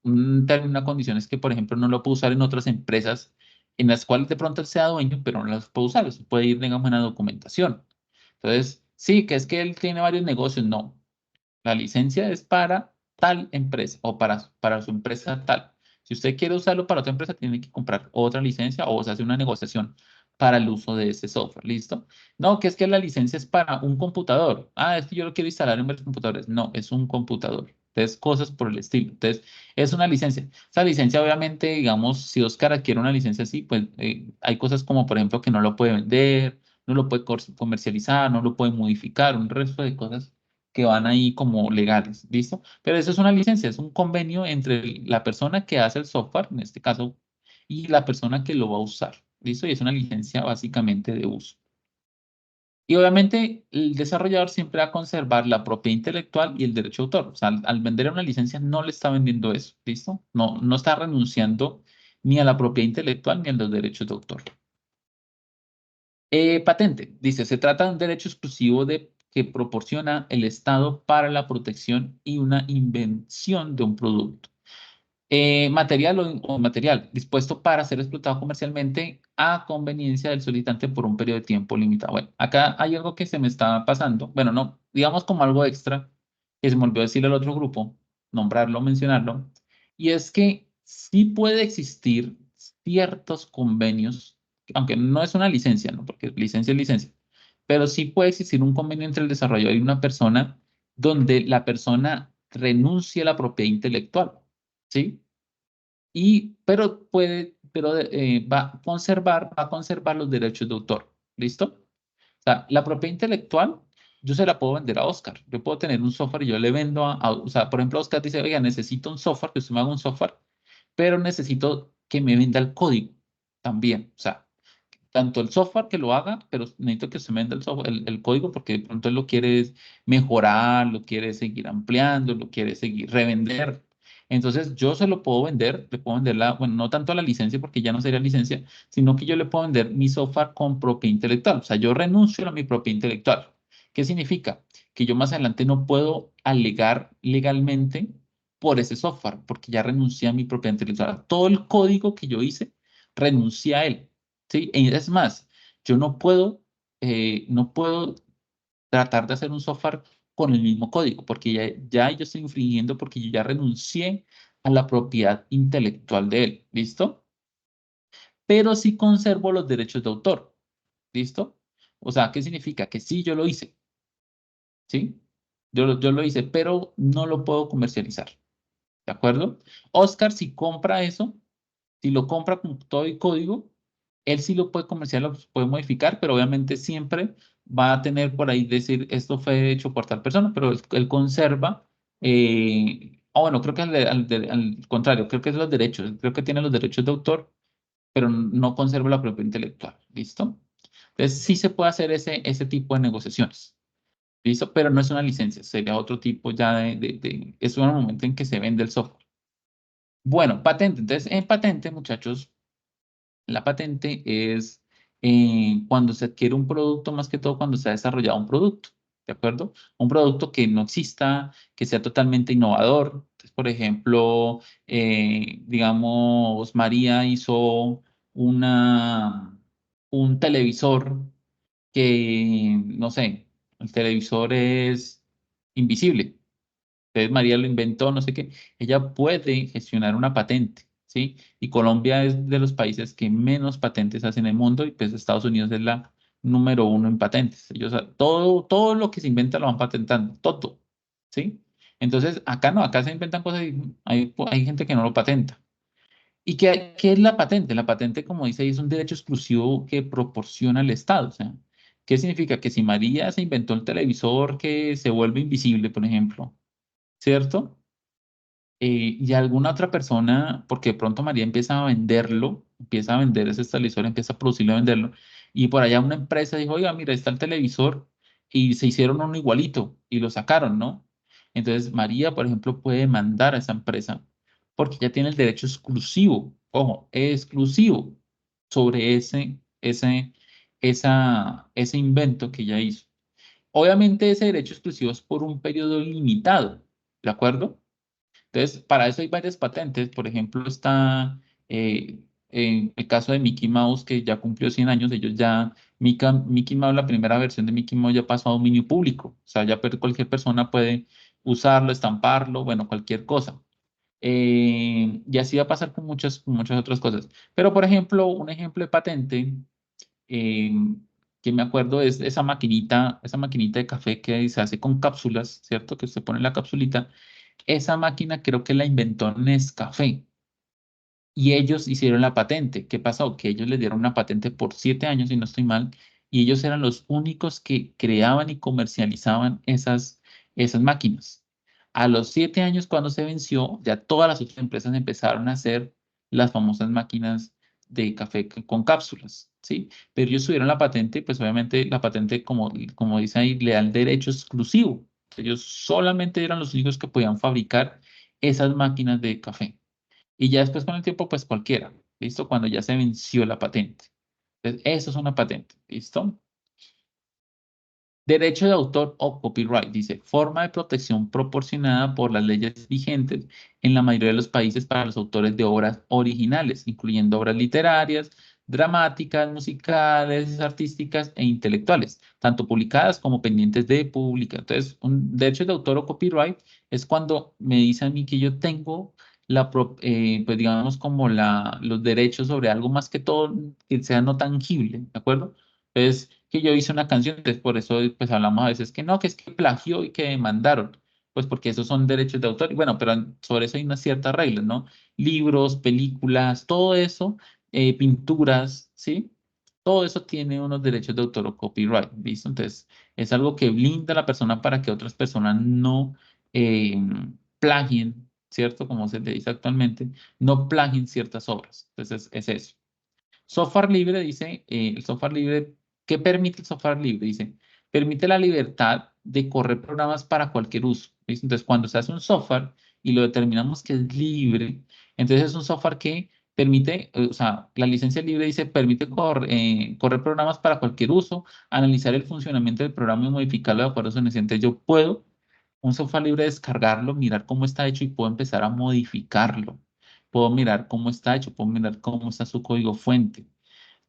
un término, una condición es que, por ejemplo, no lo puede usar en otras empresas en las cuales de pronto él sea dueño, pero no las puede usar. Eso puede ir, digamos, en la documentación. Entonces, sí, que es que él tiene varios negocios, no. La licencia es para tal empresa o para su empresa tal. Si usted quiere usarlo para otra empresa, tiene que comprar otra licencia o se hace una negociación para el uso de ese software. ¿Listo? No, que es que la licencia es para un computador. Ah, es que yo lo quiero instalar en varios computadores. No, es un computador. Entonces, cosas por el estilo. Entonces, es una licencia. Esa licencia, obviamente, digamos, si Oscar adquiere una licencia así, pues hay cosas como, por ejemplo, que no lo puede vender, no lo puede comercializar, no lo puede modificar, un resto de cosas que van ahí como legales, ¿listo? Pero eso es una licencia, es un convenio entre la persona que hace el software, en este caso, y la persona que lo va a usar, ¿listo? Y es una licencia básicamente de uso. Y obviamente el desarrollador siempre va a conservar la propiedad intelectual y el derecho de autor. O sea, al vender una licencia no le está vendiendo eso, ¿listo? No está renunciando ni a la propiedad intelectual ni a los derechos de autor. Patente, dice, se trata de un derecho exclusivo que proporciona el Estado para la protección y una invención de un producto. Material o material dispuesto para ser explotado comercialmente a conveniencia del solicitante por un periodo de tiempo limitado. Bueno, acá hay algo que se me está pasando. Bueno, no, digamos como algo extra que se me olvidó decirle al otro grupo, nombrarlo, mencionarlo, y es que sí puede existir ciertos convenios, aunque no es una licencia, ¿no? Porque licencia es licencia, pero sí puede existir un convenio entre el desarrollador y una persona donde la persona renuncia a la propiedad intelectual. ¿Sí? Pero va a conservar los derechos de autor. ¿Listo? O sea, la propiedad intelectual, yo se la puedo vender a Oscar. Yo puedo tener un software y yo le vendo o sea, por ejemplo, Oscar dice, oiga, necesito un software, que usted me haga un software, pero necesito que me venda el código también. O sea, tanto el software que lo haga, pero necesito que se venda el software, el código, porque de pronto él lo quiere mejorar, lo quiere seguir ampliando, lo quiere seguir revender. Entonces, yo se lo puedo vender, le puedo vender bueno, no tanto la licencia, porque ya no sería licencia, sino que yo le puedo vender mi software con propiedad intelectual. O sea, yo renuncio a mi propiedad intelectual. ¿Qué significa? Que yo más adelante no puedo alegar legalmente por ese software, porque ya renuncié a mi propiedad intelectual. Todo el código que yo hice, renuncié a él. ¿Sí? Y es más, yo no puedo tratar de hacer un software con el mismo código, porque ya yo estoy infringiendo porque yo ya renuncié a la propiedad intelectual de él. ¿Listo? Pero sí conservo los derechos de autor. ¿Listo? O sea, ¿qué significa? Que sí, yo lo hice. ¿Sí? Yo lo hice, pero no lo puedo comercializar. ¿De acuerdo? Oscar, si compra eso, si lo compra con todo el código, él sí lo puede comerciar, lo puede modificar, pero obviamente siempre va a tener por ahí decir, esto fue hecho por tal persona, pero él conserva, bueno, creo que al contrario, creo que es los derechos, creo que tiene los derechos de autor, pero no conserva la propiedad intelectual, ¿listo? Entonces sí se puede hacer ese tipo de negociaciones, ¿listo? Pero no es una licencia, sería otro tipo ya es un momento en que se vende el software. Bueno, patente. Entonces, en patente, muchachos, la patente es cuando se adquiere un producto, más que todo cuando se ha desarrollado un producto, ¿de acuerdo? Un producto que no exista, que sea totalmente innovador. Entonces, por ejemplo, digamos, María hizo una, un televisor que, no sé, el televisor es invisible. Entonces María lo inventó, no sé qué. Ella puede gestionar una patente, ¿sí? Y Colombia es de los países que menos patentes hacen en el mundo y pues Estados Unidos es la número uno en patentes. Ellos, todo lo que se inventa lo van patentando, todo, ¿sí? Entonces acá no, acá se inventan cosas y hay gente que no lo patenta. ¿Y qué es la patente? La patente, como dice ahí, es un derecho exclusivo que proporciona el Estado. O sea, ¿qué significa? Que si María se inventó el televisor que se vuelve invisible, por ejemplo, ¿cierto? Y alguna otra persona, porque de pronto María empieza a venderlo, empieza a vender ese televisor, empieza a producirlo, a venderlo, y por allá una empresa dijo, oiga, mira, está el televisor, y se hicieron uno igualito, y lo sacaron, ¿no? Entonces María, por ejemplo, puede demandar a esa empresa, porque ya tiene el derecho exclusivo, ojo, exclusivo, sobre ese invento que ella hizo. Obviamente ese derecho exclusivo es por un periodo limitado, ¿de acuerdo? Entonces, para eso hay varias patentes. Por ejemplo, está en el caso de Mickey Mouse, que ya cumplió 100 años. Mickey Mouse, la primera versión de Mickey Mouse ya pasó a dominio público. O sea, ya cualquier persona puede usarlo, estamparlo, bueno, cualquier cosa. Y así va a pasar con muchas otras cosas. Pero, por ejemplo, un ejemplo de patente eh, que me acuerdo es esa maquinita de café que se hace con cápsulas, ¿cierto? Que usted pone la capsulita. Esa máquina creo que la inventó Nescafé y ellos hicieron la patente. ¿Qué pasó? Que ellos les dieron una patente por 7 años, si no estoy mal, y ellos eran los únicos que creaban y comercializaban esas máquinas. A los 7 años, cuando se venció, ya todas las otras empresas empezaron a hacer las famosas máquinas de café con cápsulas, ¿sí? Pero ellos tuvieron la patente, y pues obviamente la patente, como dice ahí, le da el derecho exclusivo. Ellos solamente eran los únicos que podían fabricar esas máquinas de café. Y ya después con el tiempo, pues cualquiera, ¿listo? Cuando ya se venció la patente. Entonces, eso es una patente, ¿listo? Derecho de autor o copyright, dice, forma de protección proporcionada por las leyes vigentes en la mayoría de los países para los autores de obras originales, incluyendo obras literarias, dramáticas, musicales, artísticas e intelectuales, tanto publicadas como pendientes de publicar. Entonces, un derecho de autor o copyright es cuando me dice a mí que yo tengo pues digamos como los derechos sobre algo más que todo que sea no tangible, ¿de acuerdo? Entonces, que yo hice una canción, entonces por eso pues hablamos a veces que no, que es que plagió y que demandaron, pues porque esos son derechos de autor. Y bueno, pero sobre eso hay unas ciertas reglas, ¿no? Libros, películas, todo eso, pinturas, ¿sí? Todo eso tiene unos derechos de autor o copyright, ¿listo? Entonces, es algo que blinda a la persona para que otras personas no eh, plagien, ¿cierto? Como se le dice actualmente, no plagien ciertas obras. Entonces, es eso. Software libre dice, el software libre, ¿qué permite el software libre? Dice, permite la libertad de correr programas para cualquier uso. ¿Listo? Entonces, cuando se hace un software y lo determinamos que es libre, entonces es un software que permite, o sea, la licencia libre dice, permite correr programas para cualquier uso, analizar el funcionamiento del programa y modificarlo de acuerdo a su necesidad. Yo puedo, un software libre, descargarlo, mirar cómo está hecho y puedo empezar a modificarlo. Puedo mirar cómo está hecho, puedo mirar cómo está su código fuente.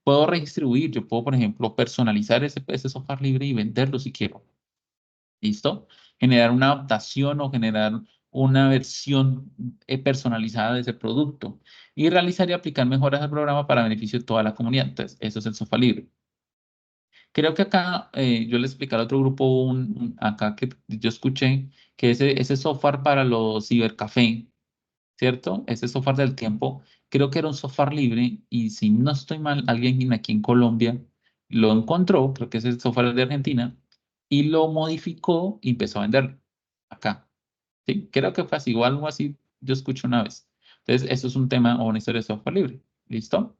Puedo redistribuir, yo puedo, por ejemplo, personalizar ese software libre y venderlo si quiero. ¿Listo? Generar una adaptación o generar una versión personalizada de ese producto y realizar y aplicar mejoras al programa para beneficio de toda la comunidad. Entonces, eso es el software libre. Creo que acá yo le expliqué al otro grupo acá que yo escuché que ese software para los cibercafé, ¿cierto? Ese software del tiempo, creo que era un software libre y si no estoy mal, alguien aquí en Colombia lo encontró, creo que ese software es de Argentina, y lo modificó y empezó a venderlo acá. Sí, creo que fue así o algo así, yo escuché una vez. Entonces, eso es un tema o una historia de software libre. ¿Listo?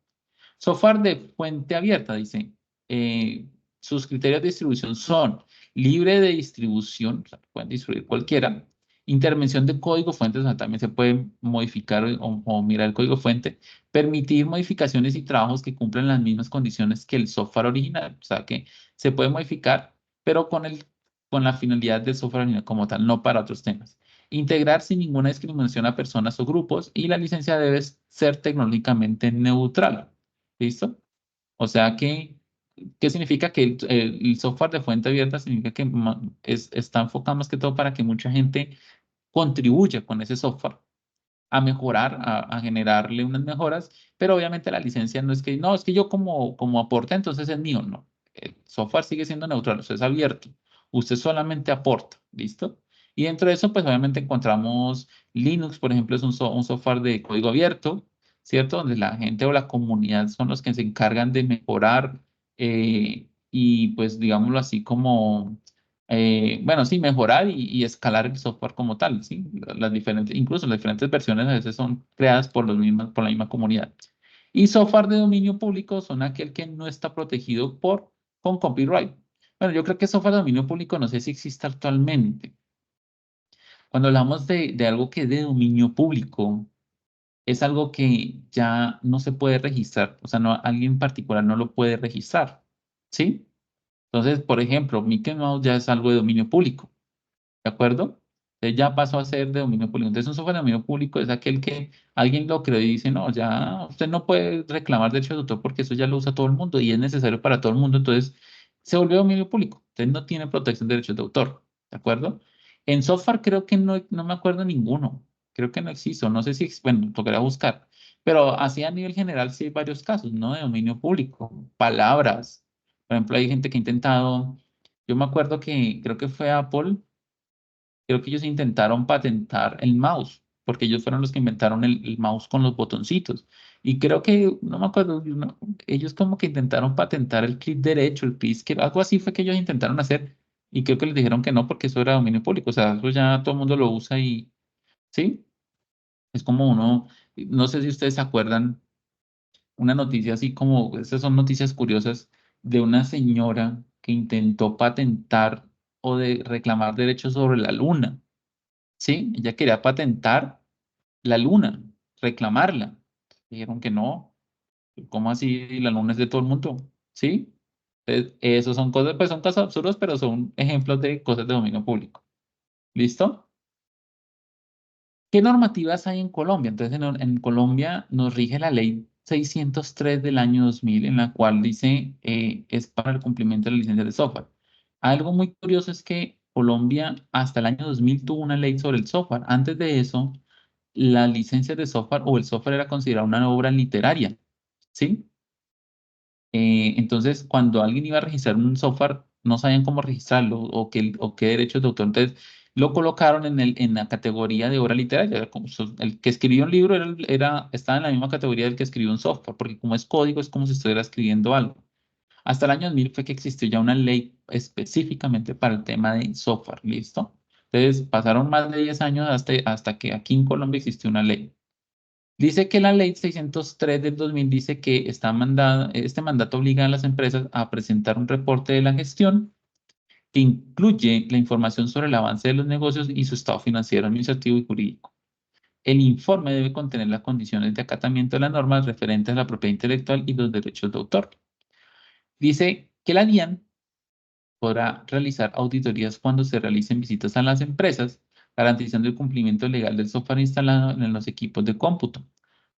Software de fuente abierta, dice. eh, Sus criterios de distribución son libre de distribución, o sea, pueden distribuir cualquiera. Intervención de código fuente, o sea, también se puede modificar o mirar el código fuente. Permitir modificaciones y trabajos que cumplen las mismas condiciones que el software original, o sea, que se puede modificar, pero con la finalidad del software original como tal, no para otros temas. Integrar sin ninguna discriminación a personas o grupos y la licencia debe ser tecnológicamente neutral. ¿Listo? O sea que, ¿qué significa que el software de fuente abierta significa que está enfocado más que todo para que mucha gente contribuya con ese software a mejorar, a generarle unas mejoras, pero obviamente la licencia no es que, no, es que yo como aporte, entonces es mío, no. El software sigue siendo neutral, o sea, es abierto. Usted solamente aporta, ¿listo? Y dentro de eso, pues obviamente encontramos Linux, por ejemplo, es un software de código abierto, ¿cierto? Donde la gente o la comunidad son los que se encargan de mejorar y pues digámoslo así como bueno, sí, mejorar y escalar el software como tal, ¿sí? Las diferentes, incluso las diferentes versiones a veces son creadas por la misma comunidad. Y software de dominio público son aquel que no está protegido con copyright. Bueno, yo creo que software de dominio público no sé si existe actualmente. Cuando hablamos de algo que es de dominio público, es algo que ya no se puede registrar, o sea, no, alguien en particular no lo puede registrar, ¿sí? Entonces, por ejemplo, Mickey Mouse ya es algo de dominio público. ¿De acuerdo? Entonces ya pasó a ser de dominio público. Entonces un software de dominio público es aquel que alguien lo creó y dice, no, ya usted no puede reclamar derechos de autor porque eso ya lo usa todo el mundo y es necesario para todo el mundo. Entonces se volvió dominio público. Entonces no tiene protección de derechos de autor. ¿De acuerdo? En software creo que no me acuerdo ninguno. Creo que no existe. O no sé si, bueno, tocaría buscar. Pero así a nivel general sí hay varios casos, ¿no? De dominio público. Palabras. Por ejemplo, hay gente que ha intentado, yo me acuerdo que creo que fue Apple. Creo que ellos intentaron patentar el mouse, porque ellos fueron los que inventaron el mouse con los botoncitos. Y creo que, no me acuerdo, ellos como que intentaron patentar el clic derecho, el clic izquierdo, algo así fue que ellos intentaron hacer. Y creo que les dijeron que no, porque eso era dominio público. O sea, eso ya todo el mundo lo usa y, ¿sí? Es como uno, no sé si ustedes se acuerdan, una noticia así como, esas son noticias curiosas, de una señora que intentó patentar o de reclamar derechos sobre la luna. Sí, ella quería patentar la luna, reclamarla. Dijeron que no. ¿Cómo así la luna es de todo el mundo? ¿Sí? Entonces, esos son cosas, pues son casos absurdos, pero son ejemplos de cosas de dominio público. ¿Listo? ¿Qué normativas hay en Colombia? Entonces, en Colombia nos rige la ley 603 del año 2000, en la cual dice es para el cumplimiento de la licencia de software. Algo muy curioso es que Colombia hasta el año 2000 tuvo una ley sobre el software. Antes de eso, la licencia de software o el software era considerado una obra literaria, ¿sí? Entonces, cuando alguien iba a registrar un software, no sabían cómo registrarlo o qué derechos de autor. Entonces, lo colocaron en la categoría de obra literaria. Era como el que escribió un libro estaba en la misma categoría del que escribió un software, porque como es código, es como si estuviera escribiendo algo. Hasta el año 2000 fue que existió ya una ley específicamente para el tema de software, ¿listo? Entonces, pasaron más de 10 años hasta que aquí en Colombia existió una ley. Dice que la ley 603 del 2000 dice que este mandato obliga a las empresas a presentar un reporte de la gestión que incluye la información sobre el avance de los negocios y su estado financiero, administrativo y jurídico. El informe debe contener las condiciones de acatamiento de las normas referentes a la propiedad intelectual y los derechos de autor. Dice que la DIAN podrá realizar auditorías cuando se realicen visitas a las empresas, garantizando el cumplimiento legal del software instalado en los equipos de cómputo.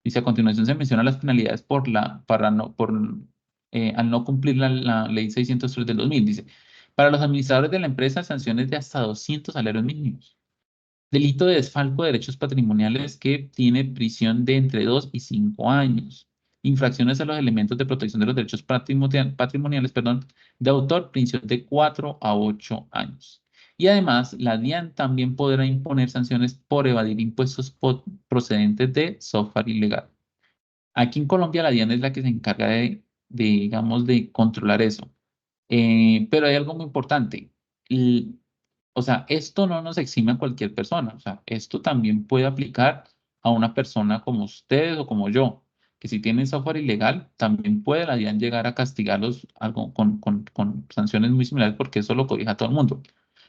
Dice, a continuación se mencionan las penalidades al no cumplir la ley 603 del 2000. Dice, para los administradores de la empresa, sanciones de hasta 200 salarios mínimos. Delito de desfalco de derechos patrimoniales que tiene prisión de entre 2 y 5 años. Infracciones a los elementos de protección de los derechos patrimoniales, perdón, de autor, prisión de 4 a 8 años. Y además, la DIAN también podrá imponer sanciones por evadir impuestos procedentes de software ilegal. Aquí en Colombia, la DIAN es la que se encarga digamos, de controlar eso. Pero hay algo muy importante. Y, o sea, esto no nos exime a cualquier persona. O sea, esto también puede aplicar a una persona como ustedes o como yo, que si tienen software ilegal, también puede la DIAN llegar a castigarlos algo con sanciones muy similares porque eso lo cobija a todo el mundo.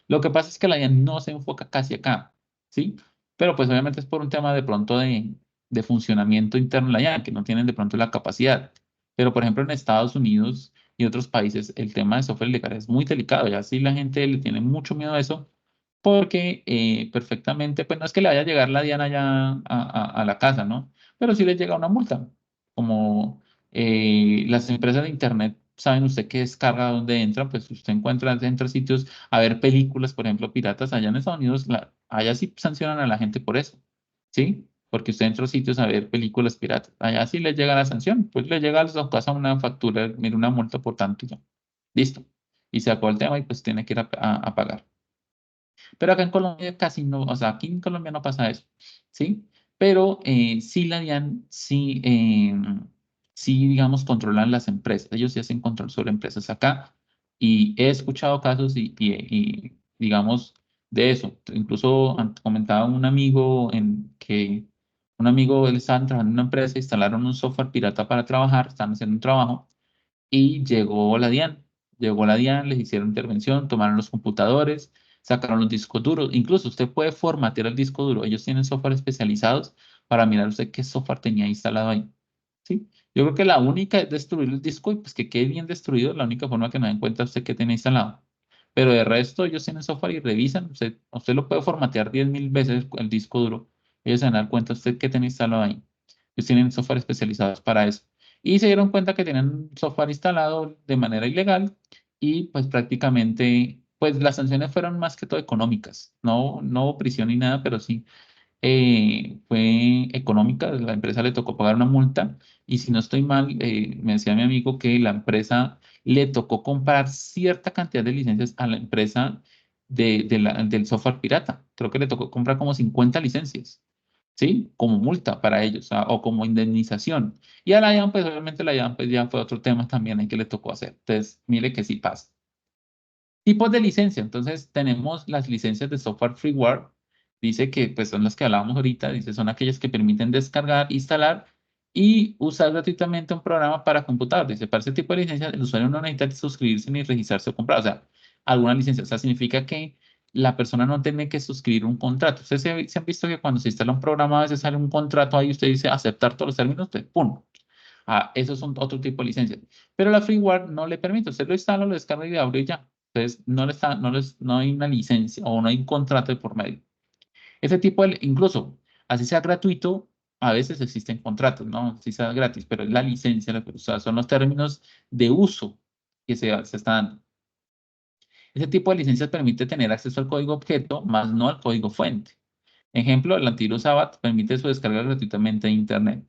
Lo que pasa es que la DIAN no se enfoca casi acá, ¿sí? Pero pues obviamente es por un tema de pronto de funcionamiento interno de la DIAN, que no tienen de pronto la capacidad. Pero por ejemplo en Estados Unidos y otros países el tema de software legal es muy delicado. Ya sí la gente le tiene mucho miedo a eso porque perfectamente, pues no es que le vaya a llegar la Diana ya a la casa, ¿no? Pero sí le llega una multa. Como las empresas de Internet, saben usted qué descarga dónde entra, pues usted entra a sitios a ver películas, por ejemplo, piratas allá en Estados Unidos, allá sí sancionan a la gente por eso, ¿sí? Porque usted entra a sitios a ver películas piratas. Allá sí le llega la sanción, pues le llega a su casa una factura, mira, una multa por tanto y ya. Listo. Y se acabó el tema y pues tiene que ir a pagar. Pero acá en Colombia casi no, o sea, aquí en Colombia no pasa eso, ¿sí? Pero sí la DIAN, sí, digamos, controlan las empresas. Ellos sí hacen control sobre empresas acá y he escuchado casos digamos, de eso. Incluso comentaba un amigo, él estaba trabajando en una empresa, instalaron un software pirata para trabajar, estaban haciendo un trabajo y llegó la DIAN. Llegó la DIAN, les hicieron intervención, tomaron los computadores, sacaron los discos duros. Incluso usted puede formatear el disco duro. Ellos tienen software especializados para mirar usted qué software tenía instalado ahí. ¿Sí? Yo creo que la única es destruir el disco y pues que quede bien destruido, la única forma que no den cuenta usted que tiene instalado. Pero de resto, ellos tienen software y revisan. Usted lo puede formatear 10.000 veces el disco duro. Ellos se van a dar cuenta usted qué tiene instalado ahí. Ellos tienen software especializados para eso y se dieron cuenta que tenían software instalado de manera ilegal y pues prácticamente pues las sanciones fueron más que todo económicas, no hubo prisión ni nada, pero sí fue económica, la empresa le tocó pagar una multa y si no estoy mal, me decía mi amigo que la empresa le tocó comprar cierta cantidad de licencias a la empresa del software pirata, creo que le tocó comprar como 50 licencias. ¿Sí? Como multa para ellos, o como indemnización. Y a la IAM, pues obviamente la IAM pues, ya fue otro tema también en que le tocó hacer. Entonces, mire que sí pasa. Tipos de licencia. Entonces, tenemos las licencias de software freeware. Dice que pues, son las que hablábamos ahorita. Dice, son aquellas que permiten descargar, instalar y usar gratuitamente un programa para computador. Dice, para ese tipo de licencia, el usuario no necesita suscribirse ni registrarse o comprar. O sea, alguna licencia. O sea, significa que la persona no tiene que suscribir un contrato. Ustedes se han visto que cuando se instala un programa, a veces sale un contrato ahí, usted dice aceptar todos los términos, usted, ¡pum! Eso es otro tipo de licencia. Pero la freeware no le permite. Usted lo instala, lo descarga y le abre y ya. Entonces, no hay una licencia o no hay un contrato de por medio. Ese tipo de, incluso, así sea gratuito, a veces existen contratos, ¿no? Si sea gratis, pero es la licencia, o sea, son los términos de uso que se están dando. Ese tipo de licencias permite tener acceso al código objeto, más no al código fuente. Ejemplo, el antivirus Avat permite su descarga gratuitamente de Internet.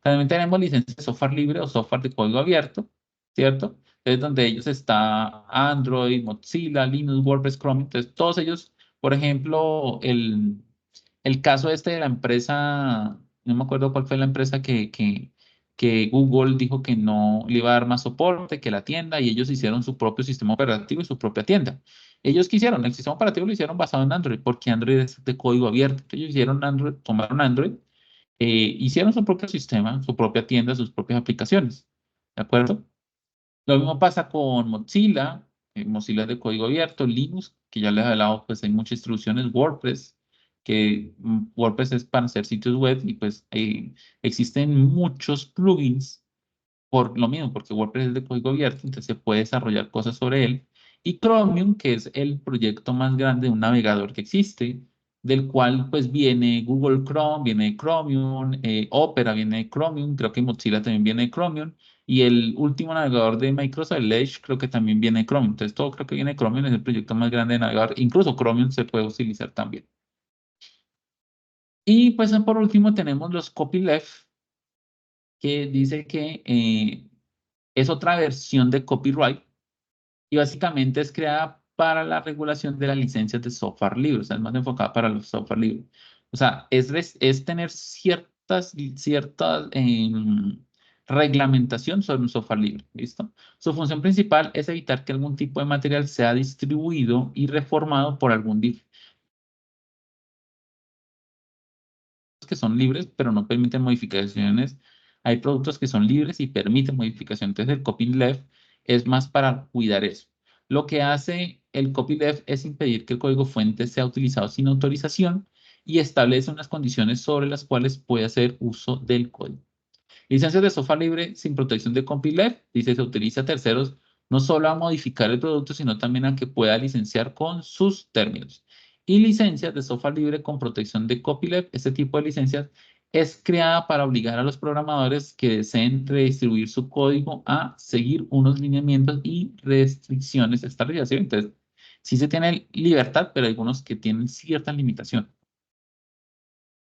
También tenemos licencias de software libre o software de código abierto, ¿cierto? Es donde ellos está Android, Mozilla, Linux, WordPress, Chrome. Entonces, todos ellos, por ejemplo, el caso este de la empresa, no me acuerdo cuál fue la empresa que Google dijo que no le iba a dar más soporte que la tienda y ellos hicieron su propio sistema operativo y su propia tienda. Ellos quisieron, el sistema operativo lo hicieron basado en Android porque Android es de código abierto. Ellos hicieron Android, tomaron Android, hicieron su propio sistema, su propia tienda, sus propias aplicaciones. ¿De acuerdo? Lo mismo pasa con Mozilla, Mozilla es de código abierto, Linux, que ya les he hablado, pues hay muchas instrucciones, WordPress, que WordPress es para hacer sitios web y pues existen muchos plugins por lo mismo, porque WordPress es de código abierto, entonces se puede desarrollar cosas sobre él. Y Chromium, que es el proyecto más grande de un navegador que existe, del cual pues viene Google Chrome, viene Chromium, Opera viene de Chromium, creo que Mozilla también viene de Chromium, y el último navegador de Microsoft, el Edge, creo que también viene de Chromium. Entonces todo creo que viene de Chromium, es el proyecto más grande de navegador. Incluso Chromium se puede utilizar también. Y pues por último tenemos los copyleft, que dice que es otra versión de copyright y básicamente es creada para la regulación de las licencias de software libre, o sea, es más enfocada para los software libre. O sea, es tener ciertas reglamentación sobre un software libre, ¿listo? Su función principal es evitar que algún tipo de material sea distribuido y reformado por algún que son libres, pero no permiten modificaciones. Hay productos que son libres y permiten modificación. Entonces, el copyleft es más para cuidar eso. Lo que hace el copyleft es impedir que el código fuente sea utilizado sin autorización y establece unas condiciones sobre las cuales puede hacer uso del código. Licencias de software libre sin protección de copyleft, dice, se utiliza a terceros no solo a modificar el producto, sino también a que pueda licenciar con sus términos. Y licencias de software libre con protección de copyleft, este tipo de licencias es creada para obligar a los programadores que deseen redistribuir su código a seguir unos lineamientos y restricciones establecidas. ¿Sí? Entonces, sí se tiene libertad, pero hay algunos que tienen cierta limitación.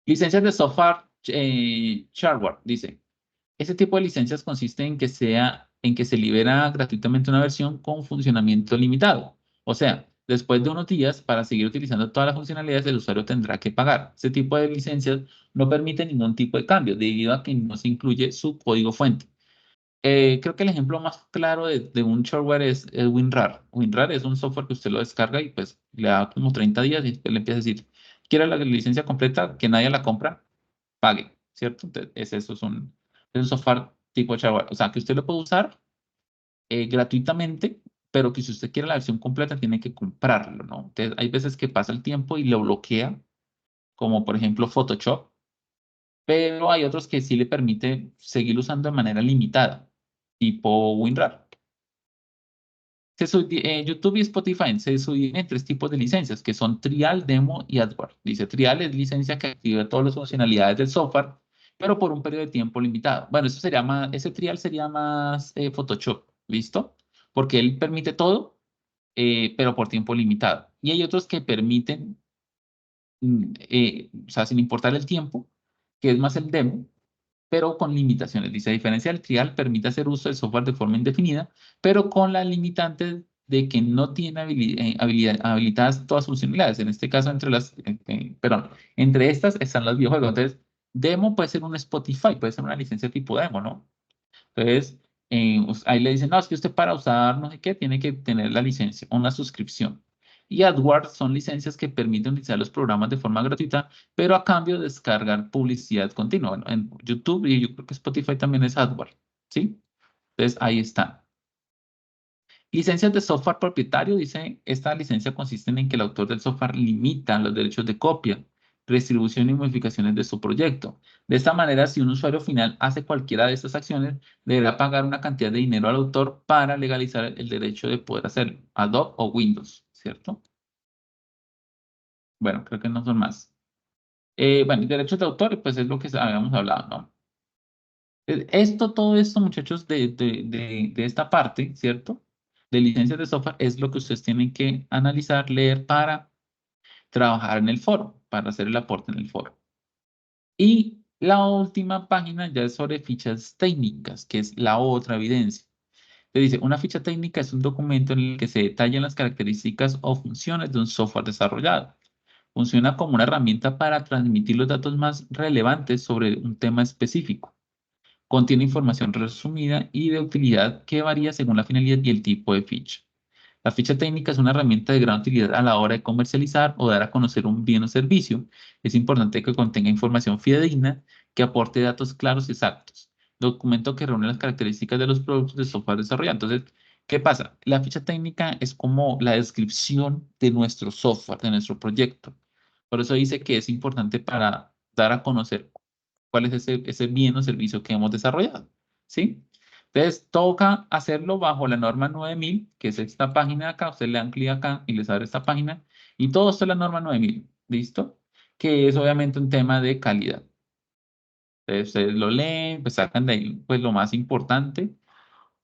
Licencias de software shareware, dice. Este tipo de licencias consiste en que se libera gratuitamente una versión con funcionamiento limitado. O sea, después de unos días, para seguir utilizando todas las funcionalidades, el usuario tendrá que pagar. Este tipo de licencias no permite ningún tipo de cambio debido a que no se incluye su código fuente. Creo que el ejemplo más claro de un shareware es WinRAR. WinRAR es un software que usted lo descarga y pues le da como 30 días y después le empieza a decir, ¿quiere la licencia completa? Que nadie la compra, pague, ¿cierto? Entonces, eso es un software tipo shareware. O sea, que usted lo puede usar gratuitamente, pero que si usted quiere la versión completa tiene que comprarlo, ¿no? Entonces, hay veces que pasa el tiempo y lo bloquea, como por ejemplo Photoshop, pero hay otros que sí le permite seguir usando de manera limitada, tipo WinRAR. YouTube y Spotify se subdividen en tres tipos de licencias, que son Trial, Demo y AdWords. Dice, Trial es licencia que activa todas las funcionalidades del software, pero por un periodo de tiempo limitado. Bueno, ese Trial sería más Photoshop, ¿listo? Porque él permite todo, pero por tiempo limitado. Y hay otros que permiten, o sea, sin importar el tiempo, que es más el Demo, pero con limitaciones. Dice, a diferencia del trial, permite hacer uso del software de forma indefinida, pero con la limitante de que no tiene habilitadas todas sus funcionalidades. En este caso, perdón, entre estas están los videojuegos. Entonces, demo puede ser un Spotify, puede ser una licencia tipo demo, ¿no? Entonces, ahí le dicen, no, es que usted para usar no sé qué tiene que tener la licencia, una suscripción. Y AdWords son licencias que permiten utilizar los programas de forma gratuita, pero a cambio de descargar publicidad continua. Bueno, en YouTube y yo creo que Spotify también es AdWords, ¿sí? Entonces, ahí está. Licencias de software propietario, dice, esta licencia consiste en que el autor del software limita los derechos de copia, redistribución y modificaciones de su proyecto. De esta manera, si un usuario final hace cualquiera de estas acciones, deberá pagar una cantidad de dinero al autor para legalizar el derecho de poder hacerlo, Adobe o Windows, ¿cierto? Bueno, creo que no son más. Bueno, y derechos de autor, pues es lo que habíamos hablado, ¿no? Todo esto, muchachos, de esta parte, ¿cierto? De licencias de software, es lo que ustedes tienen que analizar, leer para trabajar en el foro, para hacer el aporte en el foro. Y la última página ya es sobre fichas técnicas, que es la otra evidencia. Te dice, una ficha técnica es un documento en el que se detallan las características o funciones de un software desarrollado. Funciona como una herramienta para transmitir los datos más relevantes sobre un tema específico. Contiene información resumida y de utilidad que varía según la finalidad y el tipo de ficha. La ficha técnica es una herramienta de gran utilidad a la hora de comercializar o dar a conocer un bien o servicio. Es importante que contenga información fidedigna que aporte datos claros y exactos. Documento que reúne las características de los productos de software desarrollado. Entonces, ¿qué pasa? La ficha técnica es como la descripción de nuestro software, de nuestro proyecto. Por eso dice que es importante para dar a conocer cuál es ese bien o servicio que hemos desarrollado, ¿sí? Entonces, toca hacerlo bajo la norma 9000, que es esta página de acá. Ustedes le dan clic acá y les abre esta página. Y todo esto es la norma 9000, ¿listo? Que es obviamente un tema de calidad. Entonces, ustedes lo leen, pues sacan de ahí pues, lo más importante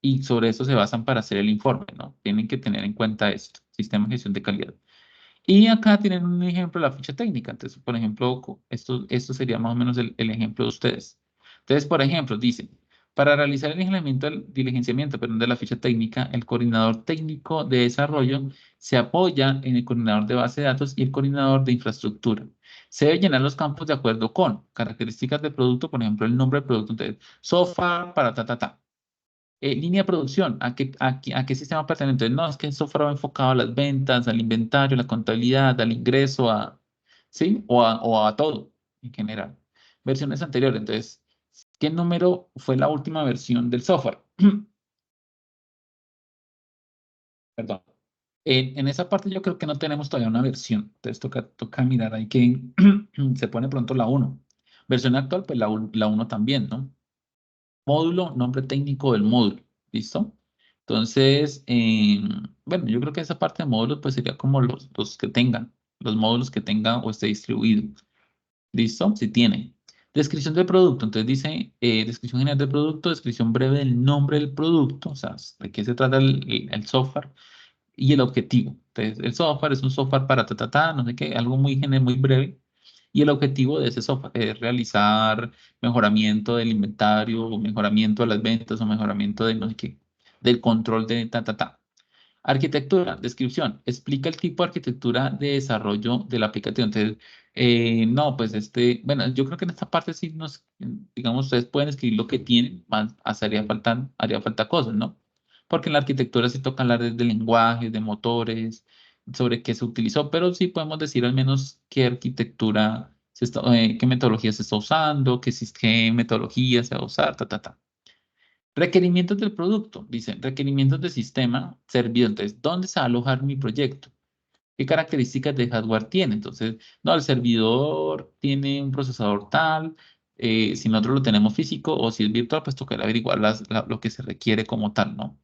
y sobre eso se basan para hacer el informe, ¿no? Tienen que tener en cuenta esto, sistema de gestión de calidad. Y acá tienen un ejemplo de la ficha técnica. Entonces, por ejemplo, esto sería más o menos el ejemplo de ustedes. Entonces, por ejemplo, dice, para realizar el diligenciamiento, perdón, de la ficha técnica, el coordinador técnico de desarrollo se apoya en el coordinador de base de datos y el coordinador de infraestructura. Se debe llenar los campos de acuerdo con características del producto, por ejemplo, el nombre del producto, entonces, software para ta, ta, ta. Línea de producción, ¿a qué sistema pertenece? No, es que eso fuera enfocado a las ventas, al inventario, a la contabilidad, al ingreso, ¿sí? O a todo en general. Versiones anteriores, entonces, ¿qué número fue la última versión del software? Perdón. En esa parte yo creo que no tenemos todavía una versión, entonces toca mirar ahí que se pone pronto la uno. Versión actual, pues la uno también, ¿no? Módulo, nombre técnico del módulo, ¿listo? Entonces, bueno, yo creo que esa parte de módulos pues sería como los que tengan, los módulos que tengan o esté distribuido, ¿listo? Si tiene. Descripción del producto, entonces dice descripción general del producto, descripción breve del nombre del producto, o sea, de qué se trata el software y el objetivo. Entonces, el software es un software para ta, ta, ta, no sé qué, algo muy general, muy breve. Y el objetivo de ese software es realizar mejoramiento del inventario, o mejoramiento de las ventas, o mejoramiento de no sé qué, del control de ta, ta, ta. Arquitectura, descripción, explica el tipo de arquitectura de desarrollo del aplicativo. Entonces, no, pues bueno, yo creo que en esta parte sí digamos, ustedes pueden escribir lo que tienen, más haría falta cosas, ¿no? Porque en la arquitectura sí toca hablar de lenguajes, de motores, sobre qué se utilizó, pero sí podemos decir al menos qué arquitectura qué metodología se está usando, qué metodología se va a usar, ta, ta, ta. Requerimientos del producto. Dicen, requerimientos del sistema servidor. Entonces, ¿dónde se va a alojar mi proyecto? ¿Qué características de hardware tiene? Entonces, no, el servidor tiene un procesador tal, si nosotros lo tenemos físico o si es virtual, pues tocará averiguar lo que se requiere como tal, ¿no?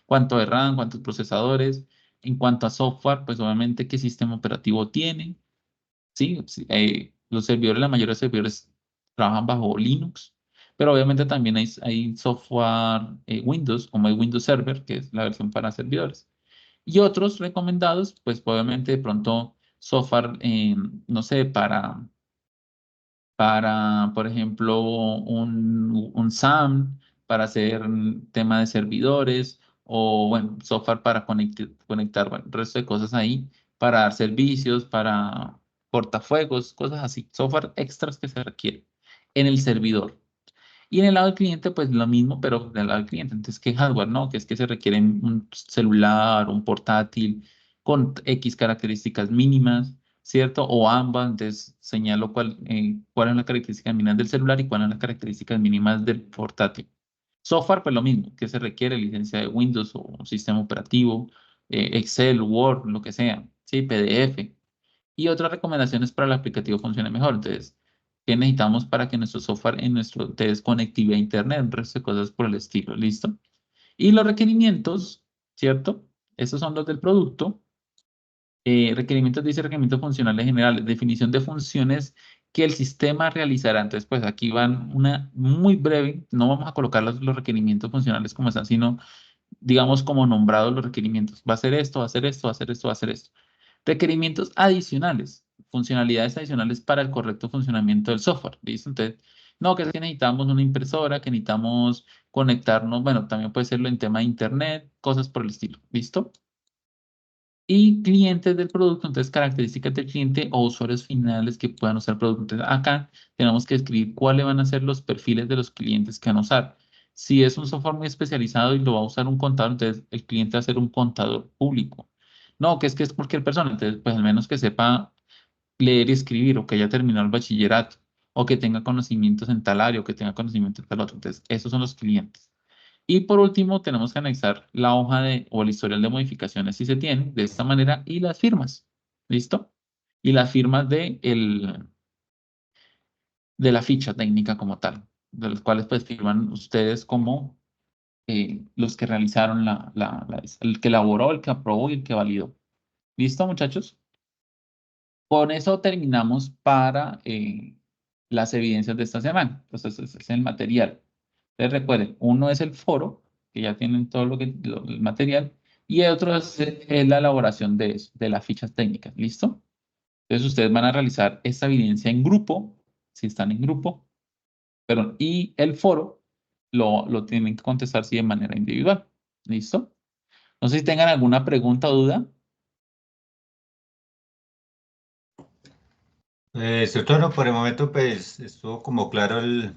¿Cuánto de RAM, cuántos procesadores? En cuanto a software, pues obviamente qué sistema operativo tiene, ¿sí? Sí, los servidores, la mayoría de servidores trabajan bajo Linux, pero obviamente también hay software Windows, como el Windows Server, que es la versión para servidores. Y otros recomendados, pues obviamente de pronto software, no sé, por ejemplo, un SAM para hacer un tema de servidores o, bueno, software para conectar, bueno, el resto de cosas ahí para dar servicios, para cortafuegos, cosas así, software extras que se requiere en el servidor. Y en el lado del cliente, pues lo mismo, pero del lado del cliente. Entonces, ¿qué hardware, no? Que es que se requiere un celular, un portátil con X características mínimas, ¿cierto? O ambas, entonces señalo cuáles son las características mínimas del celular y cuáles son las características mínimas del portátil. Software, pues lo mismo, que se requiere licencia de Windows o un sistema operativo, Excel, Word, lo que sea, ¿sí? PDF. Y otras recomendaciones para el aplicativo funcione mejor. Entonces, ¿qué necesitamos para que nuestro software en nuestro tenga conectividad a Internet? Un resto de cosas por el estilo, ¿listo? Y los requerimientos, ¿cierto? Estos son los del producto. Requerimientos, dice requerimientos funcionales generales, definición de funciones que el sistema realizará. Entonces, pues aquí van una muy breve, no vamos a colocar los requerimientos funcionales como están, sino digamos como nombrados los requerimientos. Va a hacer esto, va a hacer esto, va a hacer esto, va a hacer esto. Requerimientos adicionales, funcionalidades adicionales para el correcto funcionamiento del software. ¿Listo? Entonces, no, que es que necesitamos una impresora, que necesitamos conectarnos, bueno, también puede serlo en tema de internet, cosas por el estilo. ¿Listo? Y clientes del producto, entonces características del cliente o usuarios finales que puedan usar el producto. Entonces, acá tenemos que escribir cuáles van a ser los perfiles de los clientes que van a usar. Si es un software muy especializado y lo va a usar un contador, entonces el cliente va a ser un contador público. No, que es cualquier persona, entonces pues al menos que sepa leer y escribir o que haya terminado el bachillerato o que tenga conocimientos en tal área o que tenga conocimientos en tal otro. Entonces, esos son los clientes. Y por último, tenemos que anexar la hoja de o el historial de modificaciones si se tiene de esta manera y las firmas. ¿Listo? Y las firmas de la ficha técnica como tal, de las cuales pues firman ustedes como los que realizaron el que elaboró, el que aprobó y el que validó. ¿Listo, muchachos? Con eso terminamos para las evidencias de esta semana. Entonces, ese es el material. Entonces, recuerden, uno es el foro, que ya tienen todo el material, y el otro es la elaboración de eso, de las fichas técnicas. ¿Listo? Entonces, ustedes van a realizar esta evidencia en grupo, si están en grupo, perdón, y el foro lo tienen que contestar sí, de manera individual. ¿Listo? No sé si tengan alguna pregunta o duda. Instructor, no, por el momento pues estuvo como claro el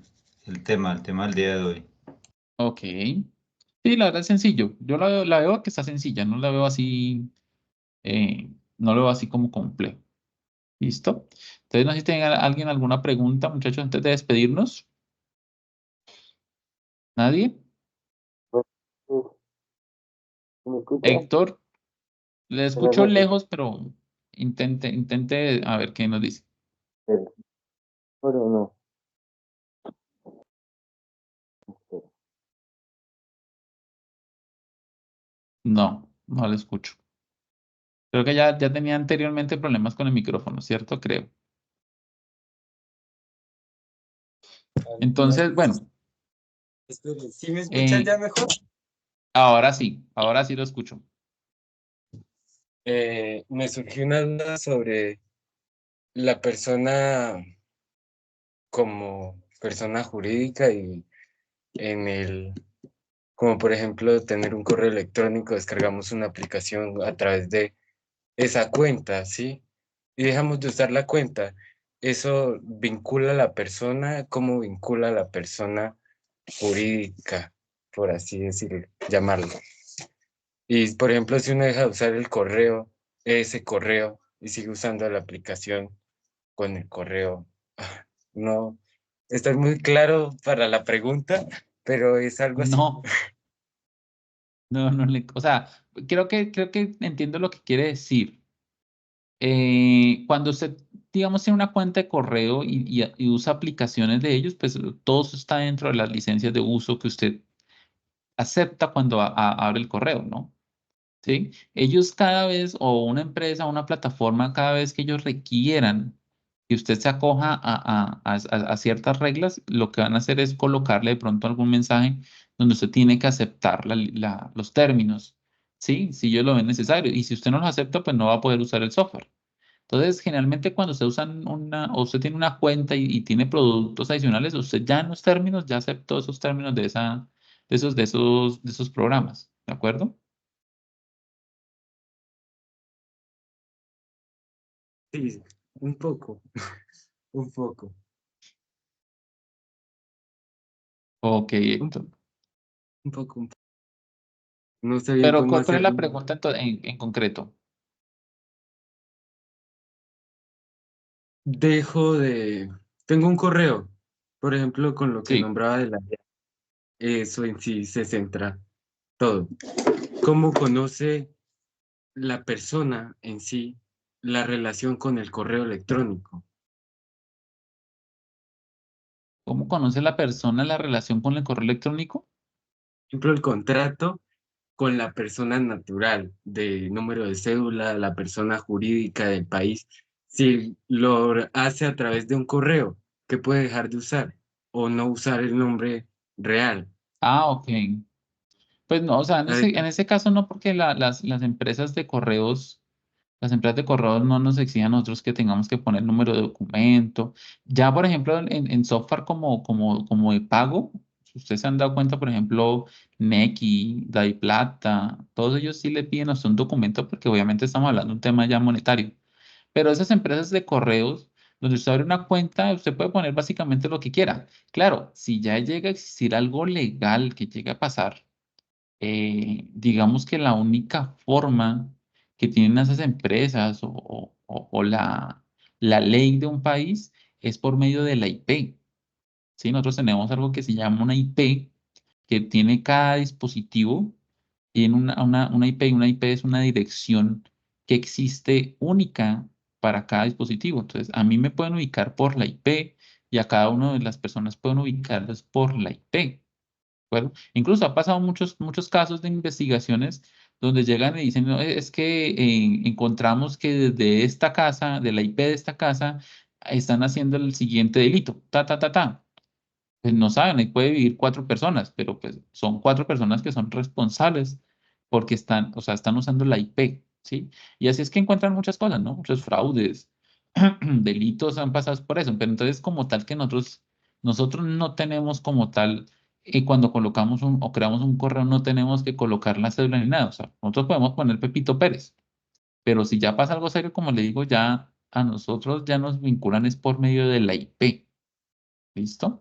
tema del día de hoy. Ok. Sí, la verdad es sencillo. Yo la veo que está sencilla, no la veo así, no lo veo así como complejo. ¿Listo? Entonces, no sé si tenga alguien alguna pregunta, muchachos, antes de despedirnos. ¿Nadie? ¿Me escucha? Héctor, le Buenas escucho noches. lejos, pero intente a ver qué nos dice. Pero, bueno, no. Espera. No, no le escucho. Creo que ya tenía anteriormente problemas con el micrófono, ¿cierto? Creo. No, Entonces, bueno, espere, ¿sí me escuchan eh, ya mejor? ahora sí lo escucho. Me surgió una duda sobre la persona como persona jurídica y en como por ejemplo, tener un correo electrónico, descargamos una aplicación a través de esa cuenta, ¿sí? Y dejamos de usar la cuenta. ¿Eso vincula a la persona? ¿Cómo vincula a la persona jurídica, por así decirlo, llamarlo? Y por ejemplo, si uno deja de usar el correo, ese correo, y sigue usando la aplicación con el correo, no estoy muy claro para la pregunta, pero es algo así. No, no, o sea, creo que entiendo lo que quiere decir. Cuando usted, digamos, tiene una cuenta de correo y usa aplicaciones de ellos, pues todo eso está dentro de las licencias de uso que usted acepta cuando abre el correo, ¿no? ¿Sí? Ellos cada vez, o una empresa, una plataforma, cada vez que ellos requieran que usted se acoja a ciertas reglas, lo que van a hacer es colocarle de pronto algún mensaje donde usted tiene que aceptar los términos, ¿sí? Si ellos lo ven necesario. Y si usted no los acepta, pues no va a poder usar el software. Entonces, generalmente cuando usted usa o usted tiene una cuenta y tiene productos adicionales, usted ya en los términos ya aceptó esos términos de esos programas, ¿de acuerdo? Sí, un poco, un poco. Ok, Un, Héctor. un poco, un poco. No sé bien Pero cómo ¿cuál es la hacerlo. pregunta en concreto? Dejo de... Tengo un correo, por ejemplo, con lo que Sí, nombraba de la... Eso en sí se centra todo. ¿Cómo conoce la persona en sí la relación con el correo electrónico. ¿Cómo conoce la persona la relación con el correo electrónico? Por ejemplo, el contrato con la persona natural de número de cédula, la persona jurídica del país, si lo hace a través de un correo, que puede dejar de usar o no usar el nombre real. Ah, ok. Pues no, o sea, en Ay, ese caso no, porque las empresas de correos, las empresas de correos no nos exigen a nosotros que tengamos que poner número de documento. Ya, por ejemplo, en software como de pago, si ustedes se han dado cuenta, por ejemplo, Nequi, DaviPlata, todos ellos sí le piden a usted un documento porque obviamente estamos hablando de un tema ya monetario. Pero esas empresas de correos, donde usted abre una cuenta, usted puede poner básicamente lo que quiera. Claro, si ya llega a existir algo legal que llegue a pasar, digamos que la única forma que tienen esas empresas o la ley de un país es por medio de la IP. ¿Sí? Nosotros tenemos algo que se llama una IP que tiene cada dispositivo, tiene una IP, y una IP es una dirección que existe única para cada dispositivo. Entonces, a mí me pueden ubicar por la IP y a cada una de las personas pueden ubicarlas por la IP. ¿De acuerdo? Incluso ha pasado muchos casos de investigaciones donde llegan y dicen, "No, es que encontramos que desde esta casa, de la IP de esta casa, están haciendo el siguiente delito, ta, ta, ta, ta". Pues no saben, ahí puede vivir 4 personas, pero pues son 4 personas que son responsables porque están, o sea, están usando la IP, ¿sí? Y así es que encuentran muchas cosas, ¿no? Muchos fraudes, delitos han pasado por eso, pero entonces como tal que nosotros no tenemos como tal, cuando colocamos o creamos un correo, no tenemos que colocar la cédula ni nada, o sea, nosotros podemos poner Pepito Pérez, pero si ya pasa algo serio, como le digo, ya a nosotros ya nos vinculan es por medio de la IP, ¿listo?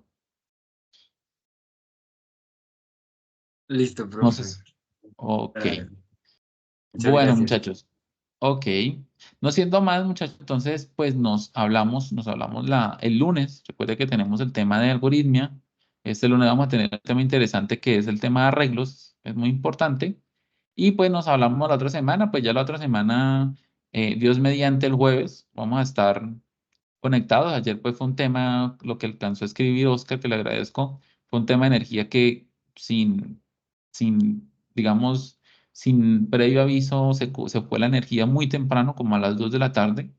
listo, profe. Entonces, ok. Ah, muchas Bueno, gracias. muchachos. Ok. No siendo más, muchachos, entonces, pues nos hablamos el lunes. Recuerde que tenemos el tema de algoritmia. Este lunes vamos a tener un tema interesante que es el tema de arreglos. Es muy importante. Y pues nos hablamos la otra semana. Pues ya la otra semana, Dios mediante el jueves, vamos a estar conectados. Ayer pues fue un tema, lo que alcanzó a escribir Oscar, que le agradezco, fue un tema de energía que digamos, sin previo aviso, se fue la energía muy temprano, como a las 2 de la tarde,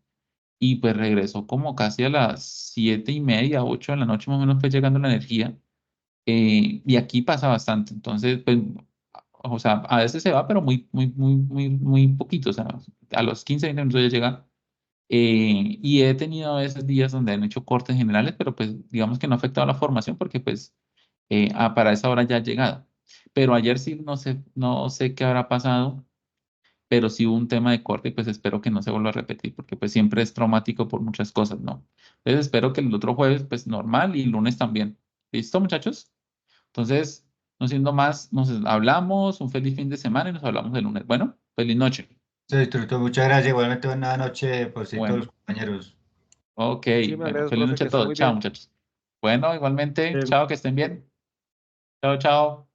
y pues regresó como casi a las 7:30, 8 de la noche más o menos fue llegando la energía. Y aquí pasa bastante, entonces, pues, o sea, a veces se va, pero muy, muy, muy, muy, muy poquito, o sea, a los 15, 20 minutos ya llega. Y he tenido a veces días donde han hecho cortes generales, pero pues digamos que no ha afectado la formación porque pues para esa hora ya ha llegado. Pero ayer sí no sé qué habrá pasado, pero sí hubo un tema de corte y pues espero que no se vuelva a repetir porque pues siempre es traumático por muchas cosas, ¿no? Entonces espero que el otro jueves pues normal y el lunes también. ¿Listo, muchachos? Entonces, no siendo más, nos hablamos, un feliz fin de semana y nos hablamos el lunes. Bueno, feliz noche. Se disfrutó, muchas gracias. Igualmente, buena noche por si todos Bueno. los compañeros. Ok, Muchísimas bueno, gracias, feliz profe, noche que a esté todos. muy Chao, bien. muchachos. Bueno, igualmente, Bien. chao, que estén bien. Chao, chao.